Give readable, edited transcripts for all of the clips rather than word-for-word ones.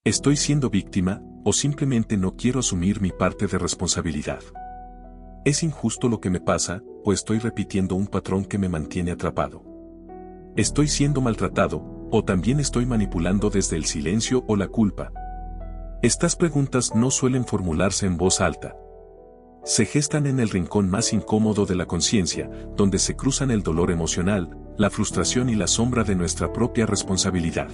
¿Estoy siendo víctima, o simplemente no quiero asumir mi parte de responsabilidad? ¿Es injusto lo que me pasa, o estoy repitiendo un patrón que me mantiene atrapado? ¿Estoy siendo maltratado, o también estoy manipulando desde el silencio o la culpa? Estas preguntas no suelen formularse en voz alta. Se gestan en el rincón más incómodo de la conciencia, donde se cruzan el dolor emocional, la frustración y la sombra de nuestra propia responsabilidad.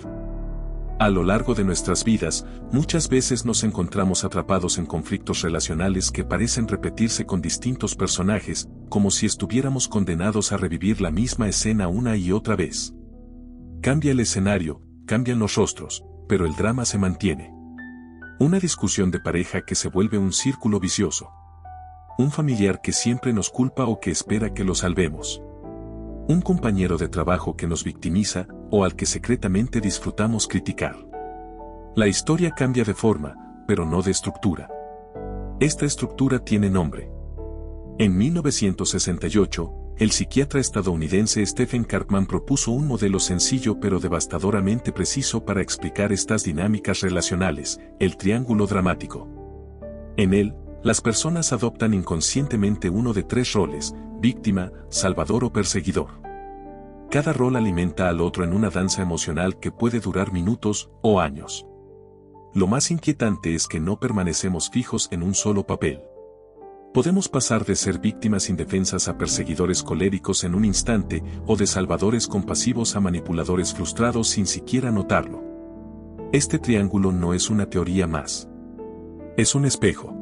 A lo largo de nuestras vidas, muchas veces nos encontramos atrapados en conflictos relacionales que parecen repetirse con distintos personajes, como si estuviéramos condenados a revivir la misma escena una y otra vez. Cambia el escenario, cambian los rostros, pero el drama se mantiene. Una discusión de pareja que se vuelve un círculo vicioso. Un familiar que siempre nos culpa o que espera que lo salvemos. Un compañero de trabajo que nos victimiza o al que secretamente disfrutamos criticar. La historia cambia de forma, pero no de estructura. Esta estructura tiene nombre. En 1968, el psiquiatra estadounidense Stephen Karpman propuso un modelo sencillo pero devastadoramente preciso para explicar estas dinámicas relacionales, el triángulo dramático. En él, las personas adoptan inconscientemente uno de tres roles: víctima, salvador o perseguidor. Cada rol alimenta al otro en una danza emocional que puede durar minutos o años. Lo más inquietante es que no permanecemos fijos en un solo papel. Podemos pasar de ser víctimas indefensas a perseguidores coléricos en un instante, o de salvadores compasivos a manipuladores frustrados sin siquiera notarlo. Este triángulo no es una teoría más. Es un espejo.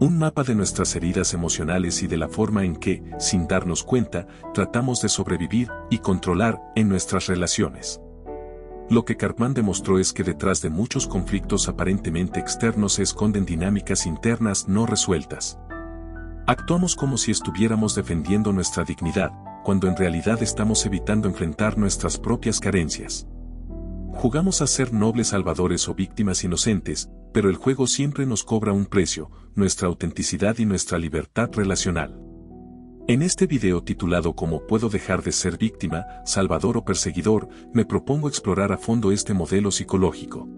Un mapa de nuestras heridas emocionales y de la forma en que, sin darnos cuenta, tratamos de sobrevivir y controlar en nuestras relaciones. Lo que Karpman demostró es que detrás de muchos conflictos aparentemente externos se esconden dinámicas internas no resueltas. Actuamos como si estuviéramos defendiendo nuestra dignidad, cuando en realidad estamos evitando enfrentar nuestras propias carencias. Jugamos a ser nobles salvadores o víctimas inocentes, pero el juego siempre nos cobra un precio: nuestra autenticidad y nuestra libertad relacional. En este video titulado ¿Cómo puedo dejar de ser víctima, salvador o perseguidor?, me propongo explorar a fondo este modelo psicológico.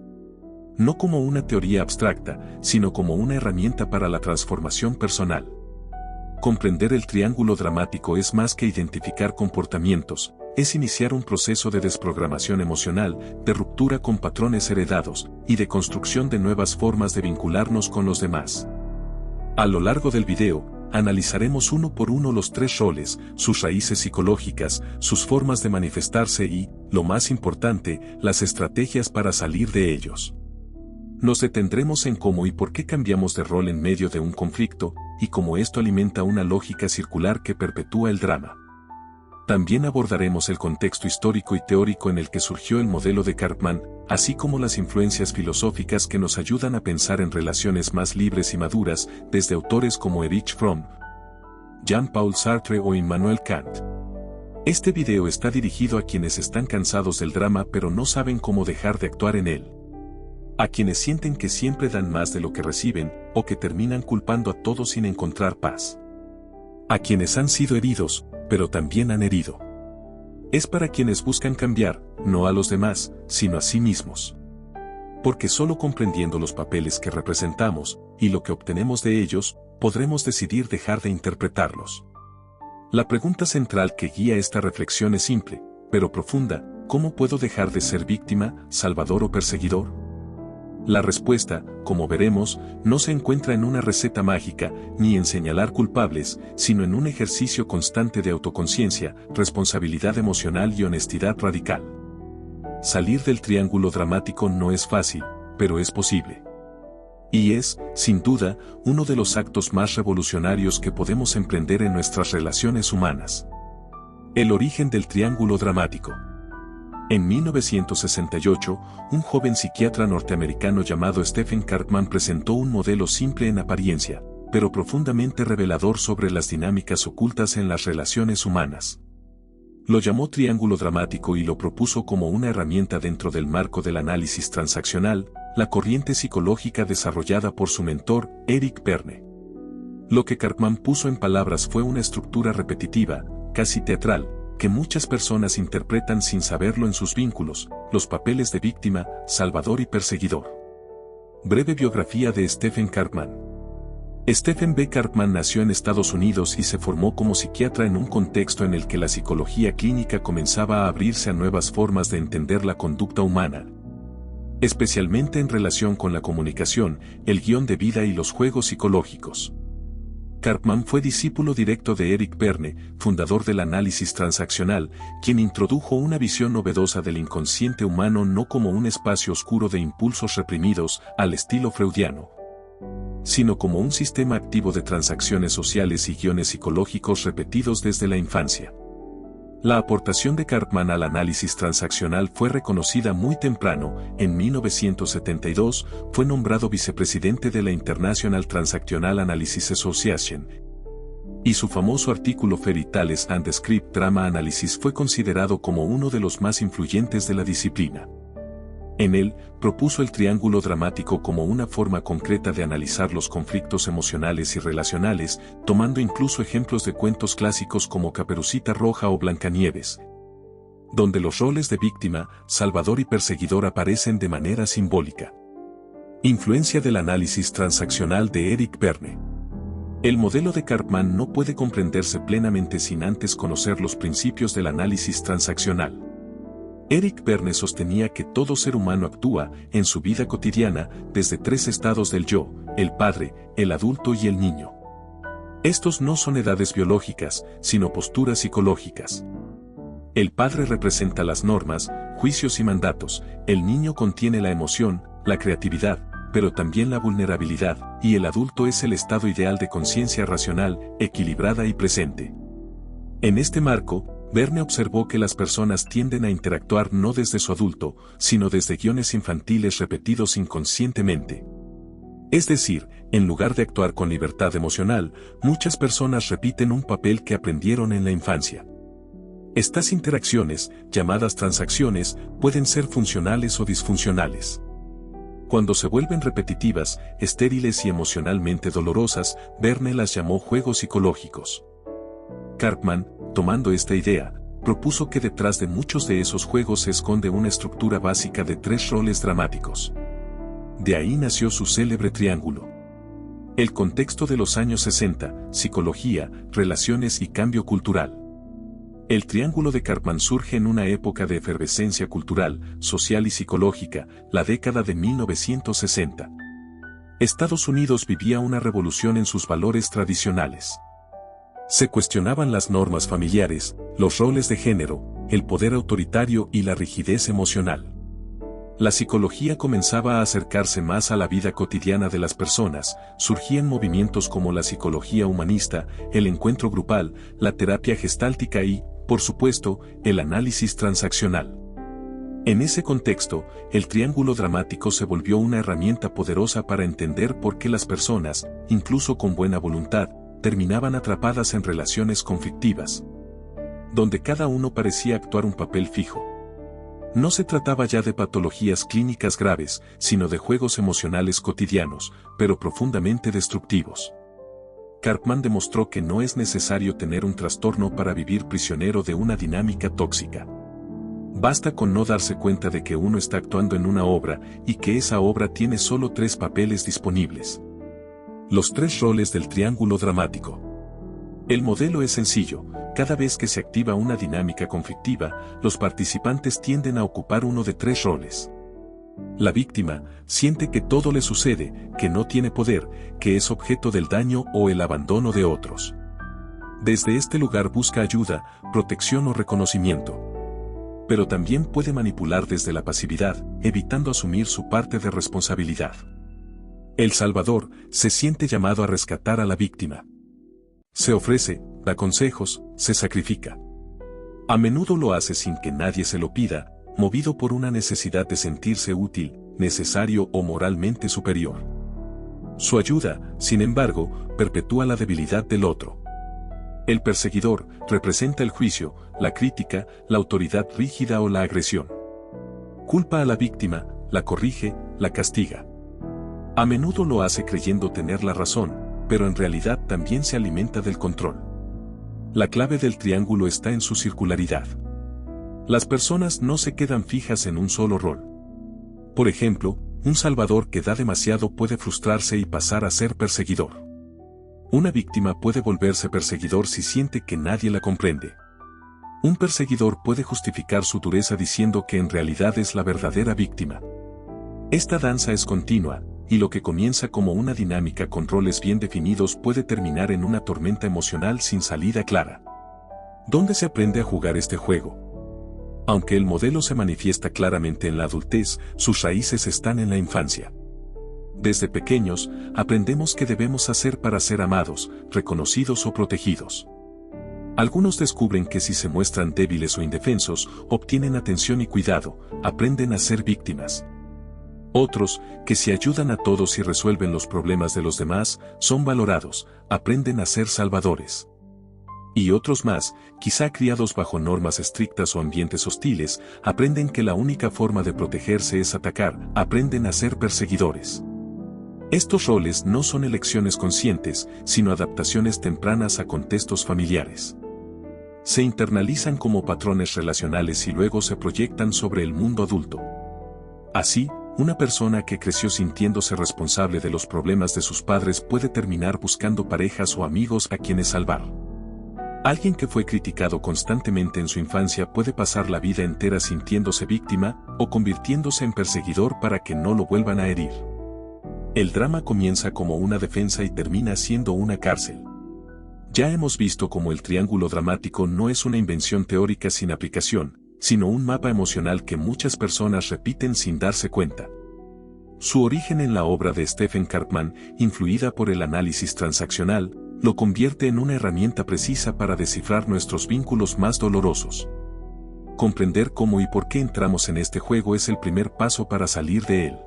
No como una teoría abstracta, sino como una herramienta para la transformación personal. Comprender el triángulo dramático es más que identificar comportamientos, es iniciar un proceso de desprogramación emocional, de ruptura con patrones heredados, y de construcción de nuevas formas de vincularnos con los demás. A lo largo del video, analizaremos uno por uno los tres roles, sus raíces psicológicas, sus formas de manifestarse y, lo más importante, las estrategias para salir de ellos. Nos detendremos en cómo y por qué cambiamos de rol en medio de un conflicto, y cómo esto alimenta una lógica circular que perpetúa el drama. También abordaremos el contexto histórico y teórico en el que surgió el modelo de Karpman, así como las influencias filosóficas que nos ayudan a pensar en relaciones más libres y maduras, desde autores como Erich Fromm, Jean-Paul Sartre o Immanuel Kant. Este video está dirigido a quienes están cansados del drama pero no saben cómo dejar de actuar en él. A quienes sienten que siempre dan más de lo que reciben, o que terminan culpando a todos sin encontrar paz. A quienes han sido heridos, pero también han herido. Es para quienes buscan cambiar, no a los demás, sino a sí mismos. Porque solo comprendiendo los papeles que representamos, y lo que obtenemos de ellos, podremos decidir dejar de interpretarlos. La pregunta central que guía esta reflexión es simple, pero profunda: ¿cómo puedo dejar de ser víctima, salvador o perseguidor? La respuesta, como veremos, no se encuentra en una receta mágica, ni en señalar culpables, sino en un ejercicio constante de autoconciencia, responsabilidad emocional y honestidad radical. Salir del triángulo dramático no es fácil, pero es posible. Y es, sin duda, uno de los actos más revolucionarios que podemos emprender en nuestras relaciones humanas. El origen del triángulo dramático. En 1968, un joven psiquiatra norteamericano llamado Stephen Karpman presentó un modelo simple en apariencia, pero profundamente revelador sobre las dinámicas ocultas en las relaciones humanas. Lo llamó triángulo dramático y lo propuso como una herramienta dentro del marco del análisis transaccional, la corriente psicológica desarrollada por su mentor, Eric Berne. Lo que Karpman puso en palabras fue una estructura repetitiva, casi teatral, que muchas personas interpretan sin saberlo en sus vínculos, los papeles de víctima, salvador y perseguidor. Breve biografía de Stephen Karpman. Stephen B. Karpman nació en Estados Unidos y se formó como psiquiatra en un contexto en el que la psicología clínica comenzaba a abrirse a nuevas formas de entender la conducta humana, especialmente en relación con la comunicación, el guión de vida y los juegos psicológicos. Karpman fue discípulo directo de Eric Berne, fundador del análisis transaccional, quien introdujo una visión novedosa del inconsciente humano no como un espacio oscuro de impulsos reprimidos, al estilo freudiano, sino como un sistema activo de transacciones sociales y guiones psicológicos repetidos desde la infancia. La aportación de Karpman al análisis transaccional fue reconocida muy temprano. En 1972, fue nombrado vicepresidente de la International Transactional Analysis Association, y su famoso artículo Fairy Tales and Script Drama Analysis fue considerado como uno de los más influyentes de la disciplina. En él, propuso el triángulo dramático como una forma concreta de analizar los conflictos emocionales y relacionales, tomando incluso ejemplos de cuentos clásicos como Caperucita Roja o Blancanieves, donde los roles de víctima, salvador y perseguidor aparecen de manera simbólica. Influencia del análisis transaccional de Eric Berne. El modelo de Karpman no puede comprenderse plenamente sin antes conocer los principios del análisis transaccional. Eric Berne sostenía que todo ser humano actúa, en su vida cotidiana, desde tres estados del yo: el padre, el adulto y el niño. Estos no son edades biológicas, sino posturas psicológicas. El padre representa las normas, juicios y mandatos, el niño contiene la emoción, la creatividad, pero también la vulnerabilidad, y el adulto es el estado ideal de conciencia racional, equilibrada y presente. En este marco, Berne observó que las personas tienden a interactuar no desde su adulto, sino desde guiones infantiles repetidos inconscientemente. Es decir, en lugar de actuar con libertad emocional, muchas personas repiten un papel que aprendieron en la infancia. Estas interacciones, llamadas transacciones, pueden ser funcionales o disfuncionales. Cuando se vuelven repetitivas, estériles y emocionalmente dolorosas, Berne las llamó juegos psicológicos. Karpman, tomando esta idea, propuso que detrás de muchos de esos juegos se esconde una estructura básica de tres roles dramáticos. De ahí nació su célebre triángulo. El contexto de los años 60, psicología, relaciones y cambio cultural. El triángulo de Karpman surge en una época de efervescencia cultural, social y psicológica, la década de 1960. Estados Unidos vivía una revolución en sus valores tradicionales. Se cuestionaban las normas familiares, los roles de género, el poder autoritario y la rigidez emocional. La psicología comenzaba a acercarse más a la vida cotidiana de las personas, surgían movimientos como la psicología humanista, el encuentro grupal, la terapia gestáltica y, por supuesto, el análisis transaccional. En ese contexto, el triángulo dramático se volvió una herramienta poderosa para entender por qué las personas, incluso con buena voluntad, terminaban atrapadas en relaciones conflictivas, donde cada uno parecía actuar un papel fijo. No se trataba ya de patologías clínicas graves, sino de juegos emocionales cotidianos, pero profundamente destructivos. Karpman demostró que no es necesario tener un trastorno para vivir prisionero de una dinámica tóxica. Basta con no darse cuenta de que uno está actuando en una obra y que esa obra tiene solo tres papeles disponibles. Los tres roles del triángulo dramático. El modelo es sencillo: cada vez que se activa una dinámica conflictiva, los participantes tienden a ocupar uno de tres roles. La víctima siente que todo le sucede, que no tiene poder, que es objeto del daño o el abandono de otros. Desde este lugar busca ayuda, protección o reconocimiento. Pero también puede manipular desde la pasividad, evitando asumir su parte de responsabilidad. El salvador se siente llamado a rescatar a la víctima. Se ofrece, da consejos, se sacrifica. A menudo lo hace sin que nadie se lo pida, movido por una necesidad de sentirse útil, necesario o moralmente superior. Su ayuda, sin embargo, perpetúa la debilidad del otro. El perseguidor representa el juicio, la crítica, la autoridad rígida o la agresión. Culpa a la víctima, la corrige, la castiga. A menudo lo hace creyendo tener la razón, pero en realidad también se alimenta del control. La clave del triángulo está en su circularidad. Las personas no se quedan fijas en un solo rol. Por ejemplo, Un salvador que da demasiado puede frustrarse y pasar a ser perseguidor. Una víctima puede volverse perseguidor si siente que nadie la comprende. Un perseguidor puede justificar su dureza diciendo que en realidad es la verdadera víctima. Esta danza es continua, y lo que comienza como una dinámica con roles bien definidos puede terminar en una tormenta emocional sin salida clara. ¿Dónde se aprende a jugar este juego? Aunque el modelo se manifiesta claramente en la adultez, sus raíces están en la infancia. Desde pequeños, aprendemos qué debemos hacer para ser amados, reconocidos o protegidos. Algunos descubren que si se muestran débiles o indefensos, obtienen atención y cuidado, aprenden a ser víctimas. Otros, que si ayudan a todos y resuelven los problemas de los demás, son valorados, aprenden a ser salvadores. Y otros más, quizá criados bajo normas estrictas o ambientes hostiles, aprenden que la única forma de protegerse es atacar, aprenden a ser perseguidores. Estos roles no son elecciones conscientes, sino adaptaciones tempranas a contextos familiares. Se internalizan como patrones relacionales y luego se proyectan sobre el mundo adulto. Así, una persona que creció sintiéndose responsable de los problemas de sus padres puede terminar buscando parejas o amigos a quienes salvar. Alguien que fue criticado constantemente en su infancia puede pasar la vida entera sintiéndose víctima o convirtiéndose en perseguidor para que no lo vuelvan a herir. El drama comienza como una defensa y termina siendo una cárcel. Ya hemos visto cómo el triángulo dramático no es una invención teórica sin aplicación, sino un mapa emocional que muchas personas repiten sin darse cuenta. Su origen en la obra de Stephen Karpman, influida por el análisis transaccional, lo convierte en una herramienta precisa para descifrar nuestros vínculos más dolorosos. Comprender cómo y por qué entramos en este juego es el primer paso para salir de él.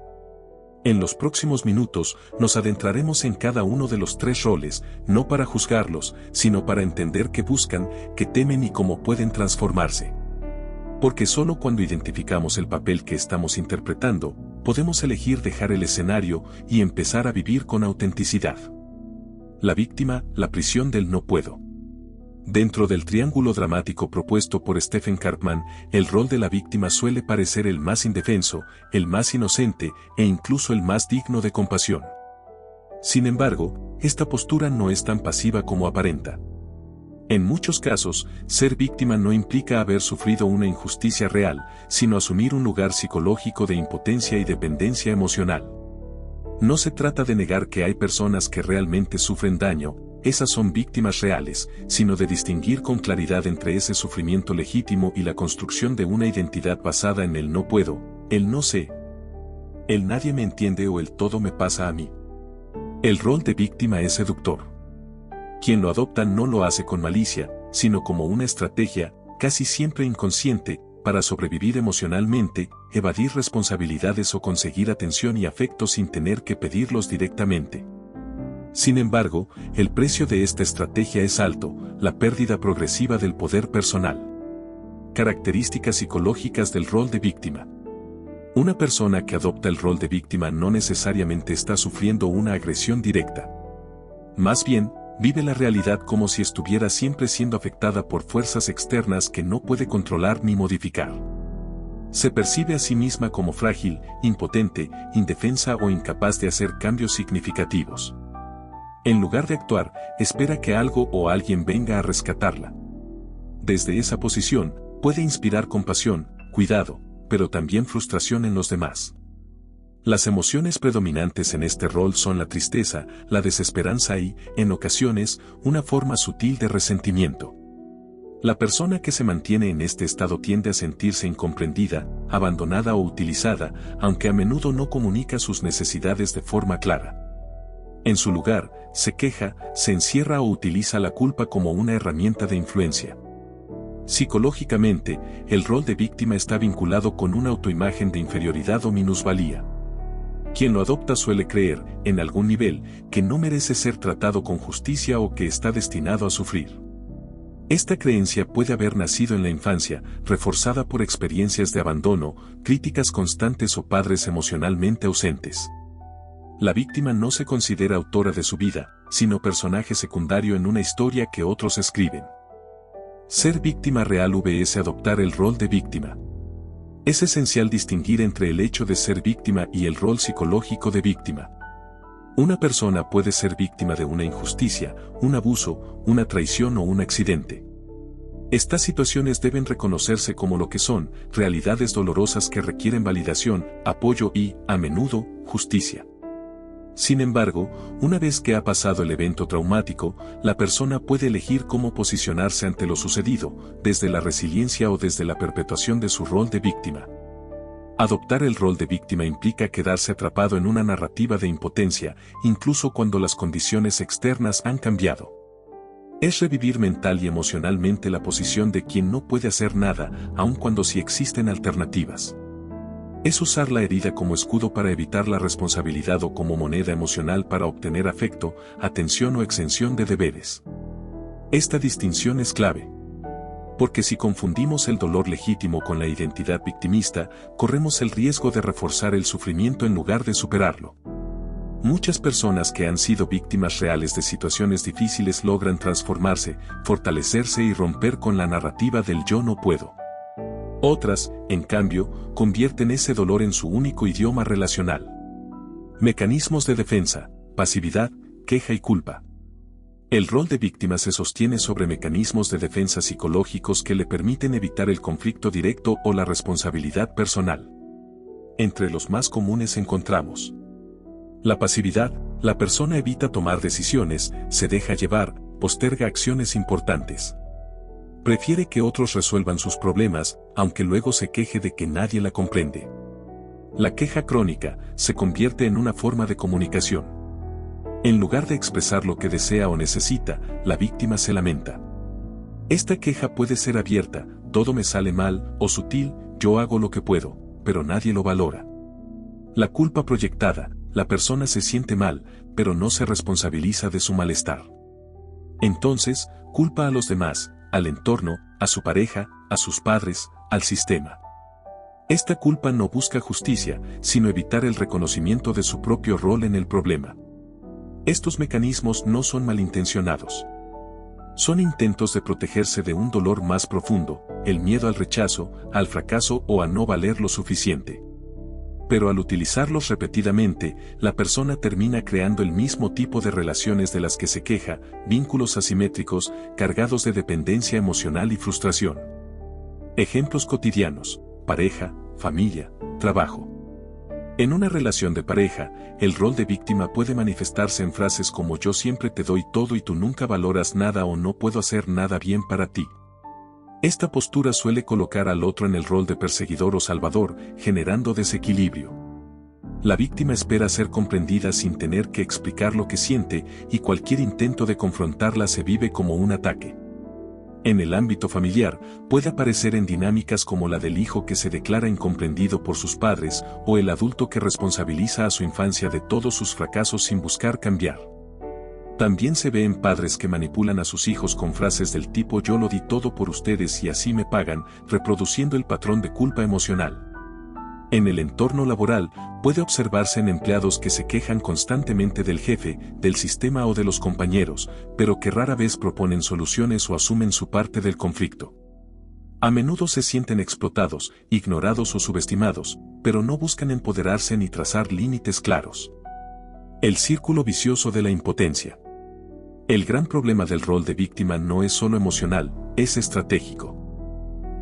En los próximos minutos, nos adentraremos en cada uno de los tres roles, no para juzgarlos, sino para entender qué buscan, qué temen y cómo pueden transformarse. Porque solo cuando identificamos el papel que estamos interpretando, podemos elegir dejar el escenario y empezar a vivir con autenticidad. La víctima, la prisión del no puedo. Dentro del triángulo dramático propuesto por Stephen Karpman, el rol de la víctima suele parecer el más indefenso, el más inocente e incluso el más digno de compasión. Sin embargo, esta postura no es tan pasiva como aparenta. En muchos casos, ser víctima no implica haber sufrido una injusticia real, sino asumir un lugar psicológico de impotencia y dependencia emocional. No se trata de negar que hay personas que realmente sufren daño, esas son víctimas reales, sino de distinguir con claridad entre ese sufrimiento legítimo y la construcción de una identidad basada en el no puedo, el no sé, el nadie me entiende o el todo me pasa a mí. El rol de víctima es seductor. Quien lo adopta no lo hace con malicia, sino como una estrategia, casi siempre inconsciente, para sobrevivir emocionalmente, evadir responsabilidades o conseguir atención y afecto sin tener que pedirlos directamente. Sin embargo, el precio de esta estrategia es alto, la pérdida progresiva del poder personal. Características psicológicas del rol de víctima. Una persona que adopta el rol de víctima no necesariamente está sufriendo una agresión directa. Más bien, vive la realidad como si estuviera siempre siendo afectada por fuerzas externas que no puede controlar ni modificar. Se percibe a sí misma como frágil, impotente, indefensa o incapaz de hacer cambios significativos. En lugar de actuar, espera que algo o alguien venga a rescatarla. Desde esa posición, puede inspirar compasión, cuidado, pero también frustración en los demás. Las emociones predominantes en este rol son la tristeza, la desesperanza y, en ocasiones, una forma sutil de resentimiento. La persona que se mantiene en este estado tiende a sentirse incomprendida, abandonada o utilizada, aunque a menudo no comunica sus necesidades de forma clara. En su lugar, se queja, se encierra o utiliza la culpa como una herramienta de influencia. Psicológicamente, el rol de víctima está vinculado con una autoimagen de inferioridad o minusvalía. Quien lo adopta suele creer, en algún nivel, que no merece ser tratado con justicia o que está destinado a sufrir. Esta creencia puede haber nacido en la infancia, reforzada por experiencias de abandono, críticas constantes o padres emocionalmente ausentes. La víctima no se considera autora de su vida, sino personaje secundario en una historia que otros escriben. Ser víctima real vs adoptar el rol de víctima. Es esencial distinguir entre el hecho de ser víctima y el rol psicológico de víctima. Una persona puede ser víctima de una injusticia, un abuso, una traición o un accidente. Estas situaciones deben reconocerse como lo que son, realidades dolorosas que requieren validación, apoyo y, a menudo, justicia. Sin embargo, una vez que ha pasado el evento traumático, la persona puede elegir cómo posicionarse ante lo sucedido, desde la resiliencia o desde la perpetuación de su rol de víctima. Adoptar el rol de víctima implica quedarse atrapado en una narrativa de impotencia, incluso cuando las condiciones externas han cambiado. Es revivir mental y emocionalmente la posición de quien no puede hacer nada, aun cuando sí existen alternativas. Es usar la herida como escudo para evitar la responsabilidad o como moneda emocional para obtener afecto, atención o exención de deberes. Esta distinción es clave. Porque si confundimos el dolor legítimo con la identidad victimista, corremos el riesgo de reforzar el sufrimiento en lugar de superarlo. Muchas personas que han sido víctimas reales de situaciones difíciles logran transformarse, fortalecerse y romper con la narrativa del yo no puedo. Otras, en cambio, convierten ese dolor en su único idioma relacional. Mecanismos de defensa, pasividad, queja y culpa. El rol de víctima se sostiene sobre mecanismos de defensa psicológicos que le permiten evitar el conflicto directo o la responsabilidad personal. Entre los más comunes encontramos la pasividad. La persona evita tomar decisiones, se deja llevar, posterga acciones importantes. Prefiere que otros resuelvan sus problemas, aunque luego se queje de que nadie la comprende. La queja crónica se convierte en una forma de comunicación. En lugar de expresar lo que desea o necesita, la víctima se lamenta. Esta queja puede ser abierta, todo me sale mal, o sutil, yo hago lo que puedo, pero nadie lo valora. La culpa proyectada, la persona se siente mal, pero no se responsabiliza de su malestar. Entonces, culpa a los demás, al entorno, a su pareja, a sus padres, al sistema. Esta culpa no busca justicia, sino evitar el reconocimiento de su propio rol en el problema. Estos mecanismos no son malintencionados. Son intentos de protegerse de un dolor más profundo, el miedo al rechazo, al fracaso o a no valer lo suficiente. Pero al utilizarlos repetidamente, la persona termina creando el mismo tipo de relaciones de las que se queja, vínculos asimétricos, cargados de dependencia emocional y frustración. Ejemplos cotidianos: pareja, familia, trabajo. En una relación de pareja, el rol de víctima puede manifestarse en frases como yo siempre te doy todo y tú nunca valoras nada o no puedo hacer nada bien para ti. Esta postura suele colocar al otro en el rol de perseguidor o salvador, generando desequilibrio. La víctima espera ser comprendida sin tener que explicar lo que siente, y cualquier intento de confrontarla se vive como un ataque. En el ámbito familiar, puede aparecer en dinámicas como la del hijo que se declara incomprendido por sus padres, o el adulto que responsabiliza a su infancia de todos sus fracasos sin buscar cambiar. También se ve en padres que manipulan a sus hijos con frases del tipo yo lo di todo por ustedes y así me pagan, reproduciendo el patrón de culpa emocional. En el entorno laboral, puede observarse en empleados que se quejan constantemente del jefe, del sistema o de los compañeros, pero que rara vez proponen soluciones o asumen su parte del conflicto. A menudo se sienten explotados, ignorados o subestimados, pero no buscan empoderarse ni trazar límites claros. El círculo vicioso de la impotencia. El gran problema del rol de víctima no es solo emocional, es estratégico.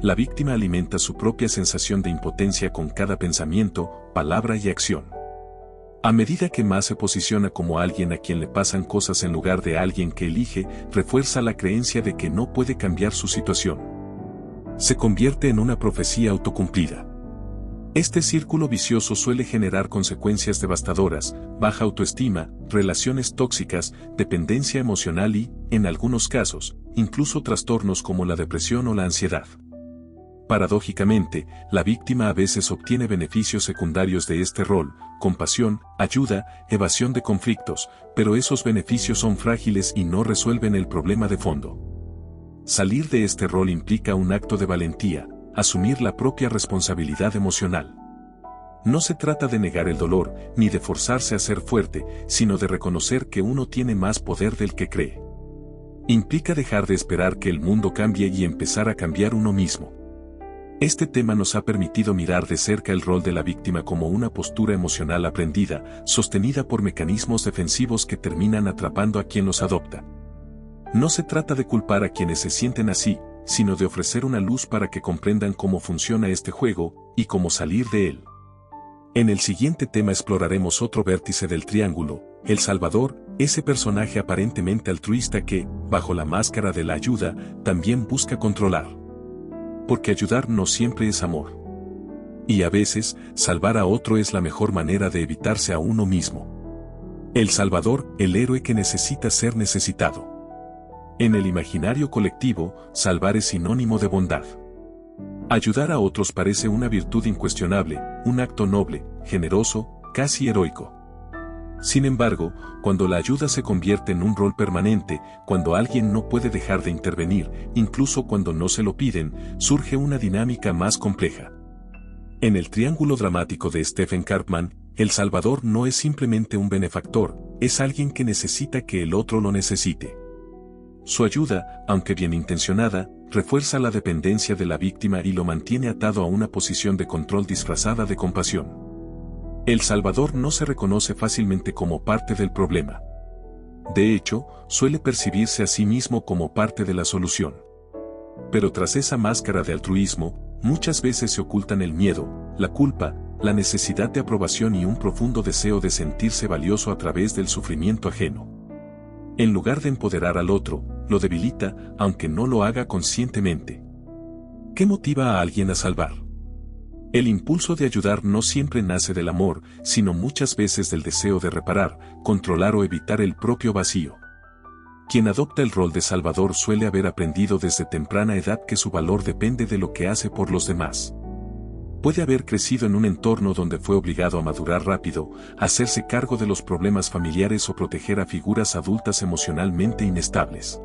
La víctima alimenta su propia sensación de impotencia con cada pensamiento, palabra y acción. A medida que más se posiciona como alguien a quien le pasan cosas en lugar de alguien que elige, refuerza la creencia de que no puede cambiar su situación. Se convierte en una profecía autocumplida. Este círculo vicioso suele generar consecuencias devastadoras, baja autoestima, relaciones tóxicas, dependencia emocional y, en algunos casos, incluso trastornos como la depresión o la ansiedad. Paradójicamente, la víctima a veces obtiene beneficios secundarios de este rol, compasión, ayuda, evasión de conflictos, pero esos beneficios son frágiles y no resuelven el problema de fondo. Salir de este rol implica un acto de valentía, asumir la propia responsabilidad emocional. No se trata de negar el dolor, ni de forzarse a ser fuerte, sino de reconocer que uno tiene más poder del que cree. Implica dejar de esperar que el mundo cambie y empezar a cambiar uno mismo. Este tema nos ha permitido mirar de cerca el rol de la víctima como una postura emocional aprendida, sostenida por mecanismos defensivos que terminan atrapando a quien los adopta. No se trata de culpar a quienes se sienten así, sino de ofrecer una luz para que comprendan cómo funciona este juego y cómo salir de él. En el siguiente tema exploraremos otro vértice del triángulo, el Salvador, ese personaje aparentemente altruista que, bajo la máscara de la ayuda, también busca controlar. Porque ayudar no siempre es amor. Y a veces, salvar a otro es la mejor manera de evitarse a uno mismo. El Salvador, el héroe que necesita ser necesitado. En el imaginario colectivo, salvar es sinónimo de bondad. Ayudar a otros parece una virtud incuestionable, un acto noble, generoso, casi heroico. Sin embargo, cuando la ayuda se convierte en un rol permanente, cuando alguien no puede dejar de intervenir, incluso cuando no se lo piden, surge una dinámica más compleja. En el triángulo dramático de Stephen Karpman, el Salvador no es simplemente un benefactor, es alguien que necesita que el otro lo necesite. Su ayuda, aunque bien intencionada, refuerza la dependencia de la víctima y lo mantiene atado a una posición de control disfrazada de compasión. El Salvador no se reconoce fácilmente como parte del problema. De hecho, suele percibirse a sí mismo como parte de la solución. Pero tras esa máscara de altruismo, muchas veces se ocultan el miedo, la culpa, la necesidad de aprobación y un profundo deseo de sentirse valioso a través del sufrimiento ajeno. En lugar de empoderar al otro, lo debilita, aunque no lo haga conscientemente. ¿Qué motiva a alguien a salvar? El impulso de ayudar no siempre nace del amor, sino muchas veces del deseo de reparar, controlar o evitar el propio vacío. Quien adopta el rol de salvador suele haber aprendido desde temprana edad que su valor depende de lo que hace por los demás. Puede haber crecido en un entorno donde fue obligado a madurar rápido, a hacerse cargo de los problemas familiares o proteger a figuras adultas emocionalmente inestables.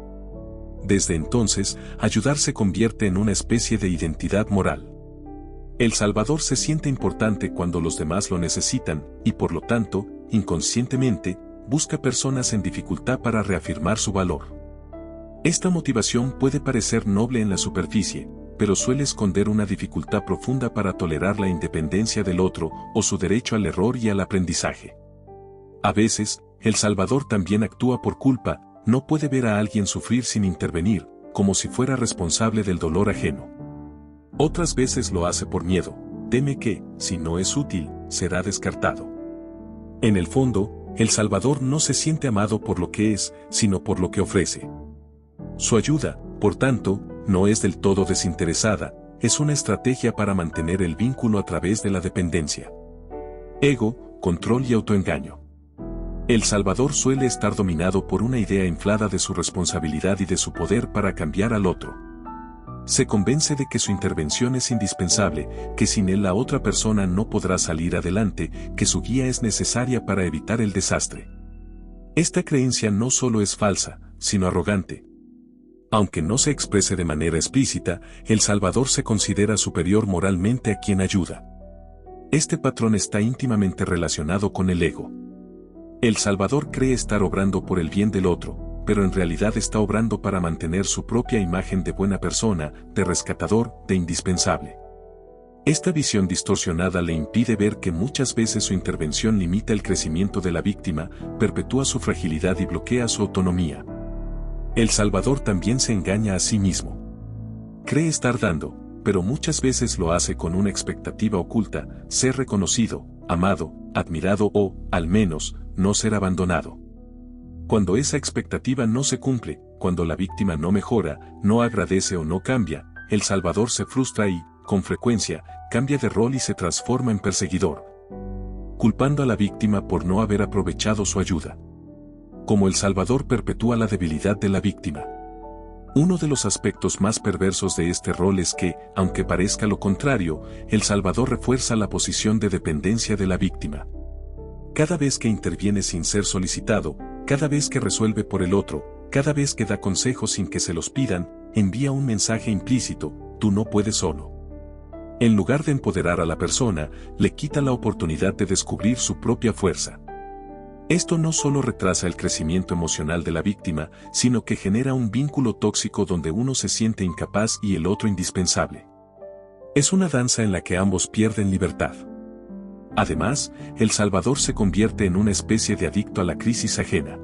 Desde entonces, ayudar se convierte en una especie de identidad moral. El Salvador se siente importante cuando los demás lo necesitan, y por lo tanto, inconscientemente, busca personas en dificultad para reafirmar su valor. Esta motivación puede parecer noble en la superficie, pero suele esconder una dificultad profunda para tolerar la independencia del otro o su derecho al error y al aprendizaje. A veces, el Salvador también actúa por culpa, no puede ver a alguien sufrir sin intervenir, como si fuera responsable del dolor ajeno. Otras veces lo hace por miedo, teme que, si no es útil, será descartado. En el fondo, el Salvador no se siente amado por lo que es, sino por lo que ofrece. Su ayuda, por tanto, no es del todo desinteresada, es una estrategia para mantener el vínculo a través de la dependencia. Ego, control y autoengaño. El Salvador suele estar dominado por una idea inflada de su responsabilidad y de su poder para cambiar al otro. Se convence de que su intervención es indispensable, que sin él la otra persona no podrá salir adelante, que su guía es necesaria para evitar el desastre. Esta creencia no solo es falsa, sino arrogante. Aunque no se exprese de manera explícita, el Salvador se considera superior moralmente a quien ayuda. Este patrón está íntimamente relacionado con el ego. El Salvador cree estar obrando por el bien del otro, pero en realidad está obrando para mantener su propia imagen de buena persona, de rescatador, de indispensable. Esta visión distorsionada le impide ver que muchas veces su intervención limita el crecimiento de la víctima, perpetúa su fragilidad y bloquea su autonomía. El Salvador también se engaña a sí mismo. Cree estar dando, pero muchas veces lo hace con una expectativa oculta, ser reconocido, amado, admirado o, al menos, no ser abandonado. Cuando esa expectativa no se cumple, cuando la víctima no mejora, no agradece o no cambia, el Salvador se frustra y, con frecuencia, cambia de rol y se transforma en perseguidor, culpando a la víctima por no haber aprovechado su ayuda. Como el Salvador perpetúa la debilidad de la víctima. Uno de los aspectos más perversos de este rol es que, aunque parezca lo contrario, el Salvador refuerza la posición de dependencia de la víctima. Cada vez que interviene sin ser solicitado, cada vez que resuelve por el otro, cada vez que da consejos sin que se los pidan, envía un mensaje implícito: tú no puedes solo. En lugar de empoderar a la persona, le quita la oportunidad de descubrir su propia fuerza. Esto no solo retrasa el crecimiento emocional de la víctima, sino que genera un vínculo tóxico donde uno se siente incapaz y el otro indispensable. Es una danza en la que ambos pierden libertad. Además, el salvador se convierte en una especie de adicto a la crisis ajena.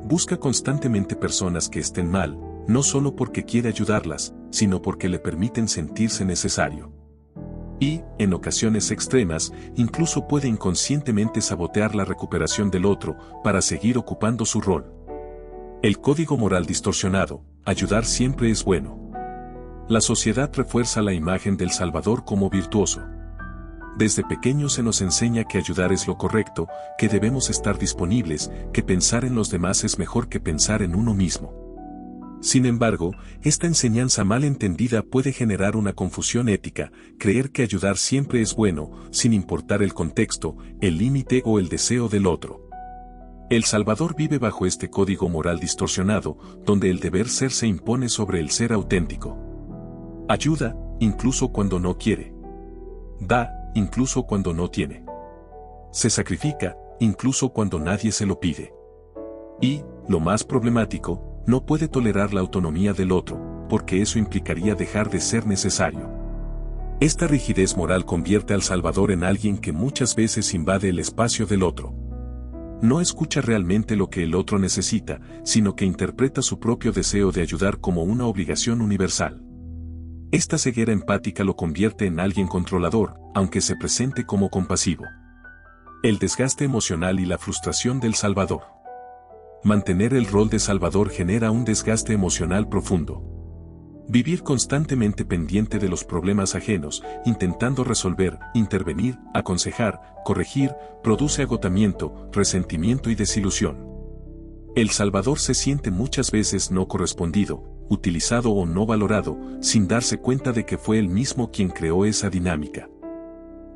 Busca constantemente personas que estén mal, no solo porque quiere ayudarlas, sino porque le permiten sentirse necesario. Y, en ocasiones extremas, incluso puede inconscientemente sabotear la recuperación del otro para seguir ocupando su rol. El código moral distorsionado: ayudar siempre es bueno. La sociedad refuerza la imagen del salvador como virtuoso. Desde pequeño se nos enseña que ayudar es lo correcto, que debemos estar disponibles, que pensar en los demás es mejor que pensar en uno mismo. Sin embargo, esta enseñanza mal entendida puede generar una confusión ética, creer que ayudar siempre es bueno, sin importar el contexto, el límite o el deseo del otro. El salvador vive bajo este código moral distorsionado, donde el deber ser se impone sobre el ser auténtico. Ayuda, incluso cuando no quiere. Da, incluso cuando no tiene. Se sacrifica, incluso cuando nadie se lo pide. Y, lo más problemático, no puede tolerar la autonomía del otro, porque eso implicaría dejar de ser necesario. Esta rigidez moral convierte al salvador en alguien que muchas veces invade el espacio del otro. No escucha realmente lo que el otro necesita, sino que interpreta su propio deseo de ayudar como una obligación universal. Esta ceguera empática lo convierte en alguien controlador, aunque se presente como compasivo. El desgaste emocional y la frustración del salvador. Mantener el rol de salvador genera un desgaste emocional profundo. Vivir constantemente pendiente de los problemas ajenos, intentando resolver, intervenir, aconsejar, corregir, produce agotamiento, resentimiento y desilusión. El salvador se siente muchas veces no correspondido, utilizado o no valorado, sin darse cuenta de que fue él mismo quien creó esa dinámica.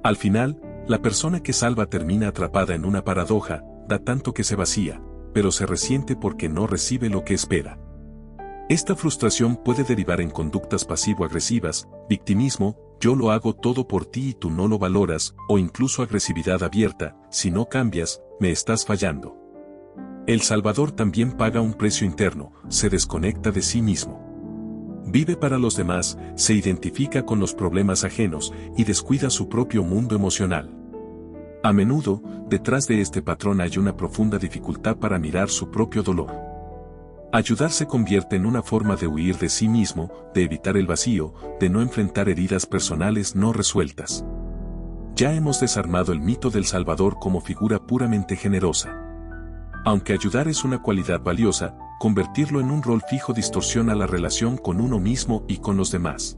Al final, la persona que salva termina atrapada en una paradoja: da tanto que se vacía, pero se resiente porque no recibe lo que espera. Esta frustración puede derivar en conductas pasivo-agresivas, victimismo, yo lo hago todo por ti y tú no lo valoras, o incluso agresividad abierta: si no cambias, me estás fallando. El salvador también paga un precio interno: se desconecta de sí mismo. Vive para los demás, se identifica con los problemas ajenos y descuida su propio mundo emocional. A menudo, detrás de este patrón hay una profunda dificultad para mirar su propio dolor. Ayudar se convierte en una forma de huir de sí mismo, de evitar el vacío, de no enfrentar heridas personales no resueltas. Ya hemos desarmado el mito del salvador como figura puramente generosa. Aunque ayudar es una cualidad valiosa, convertirlo en un rol fijo distorsiona la relación con uno mismo y con los demás.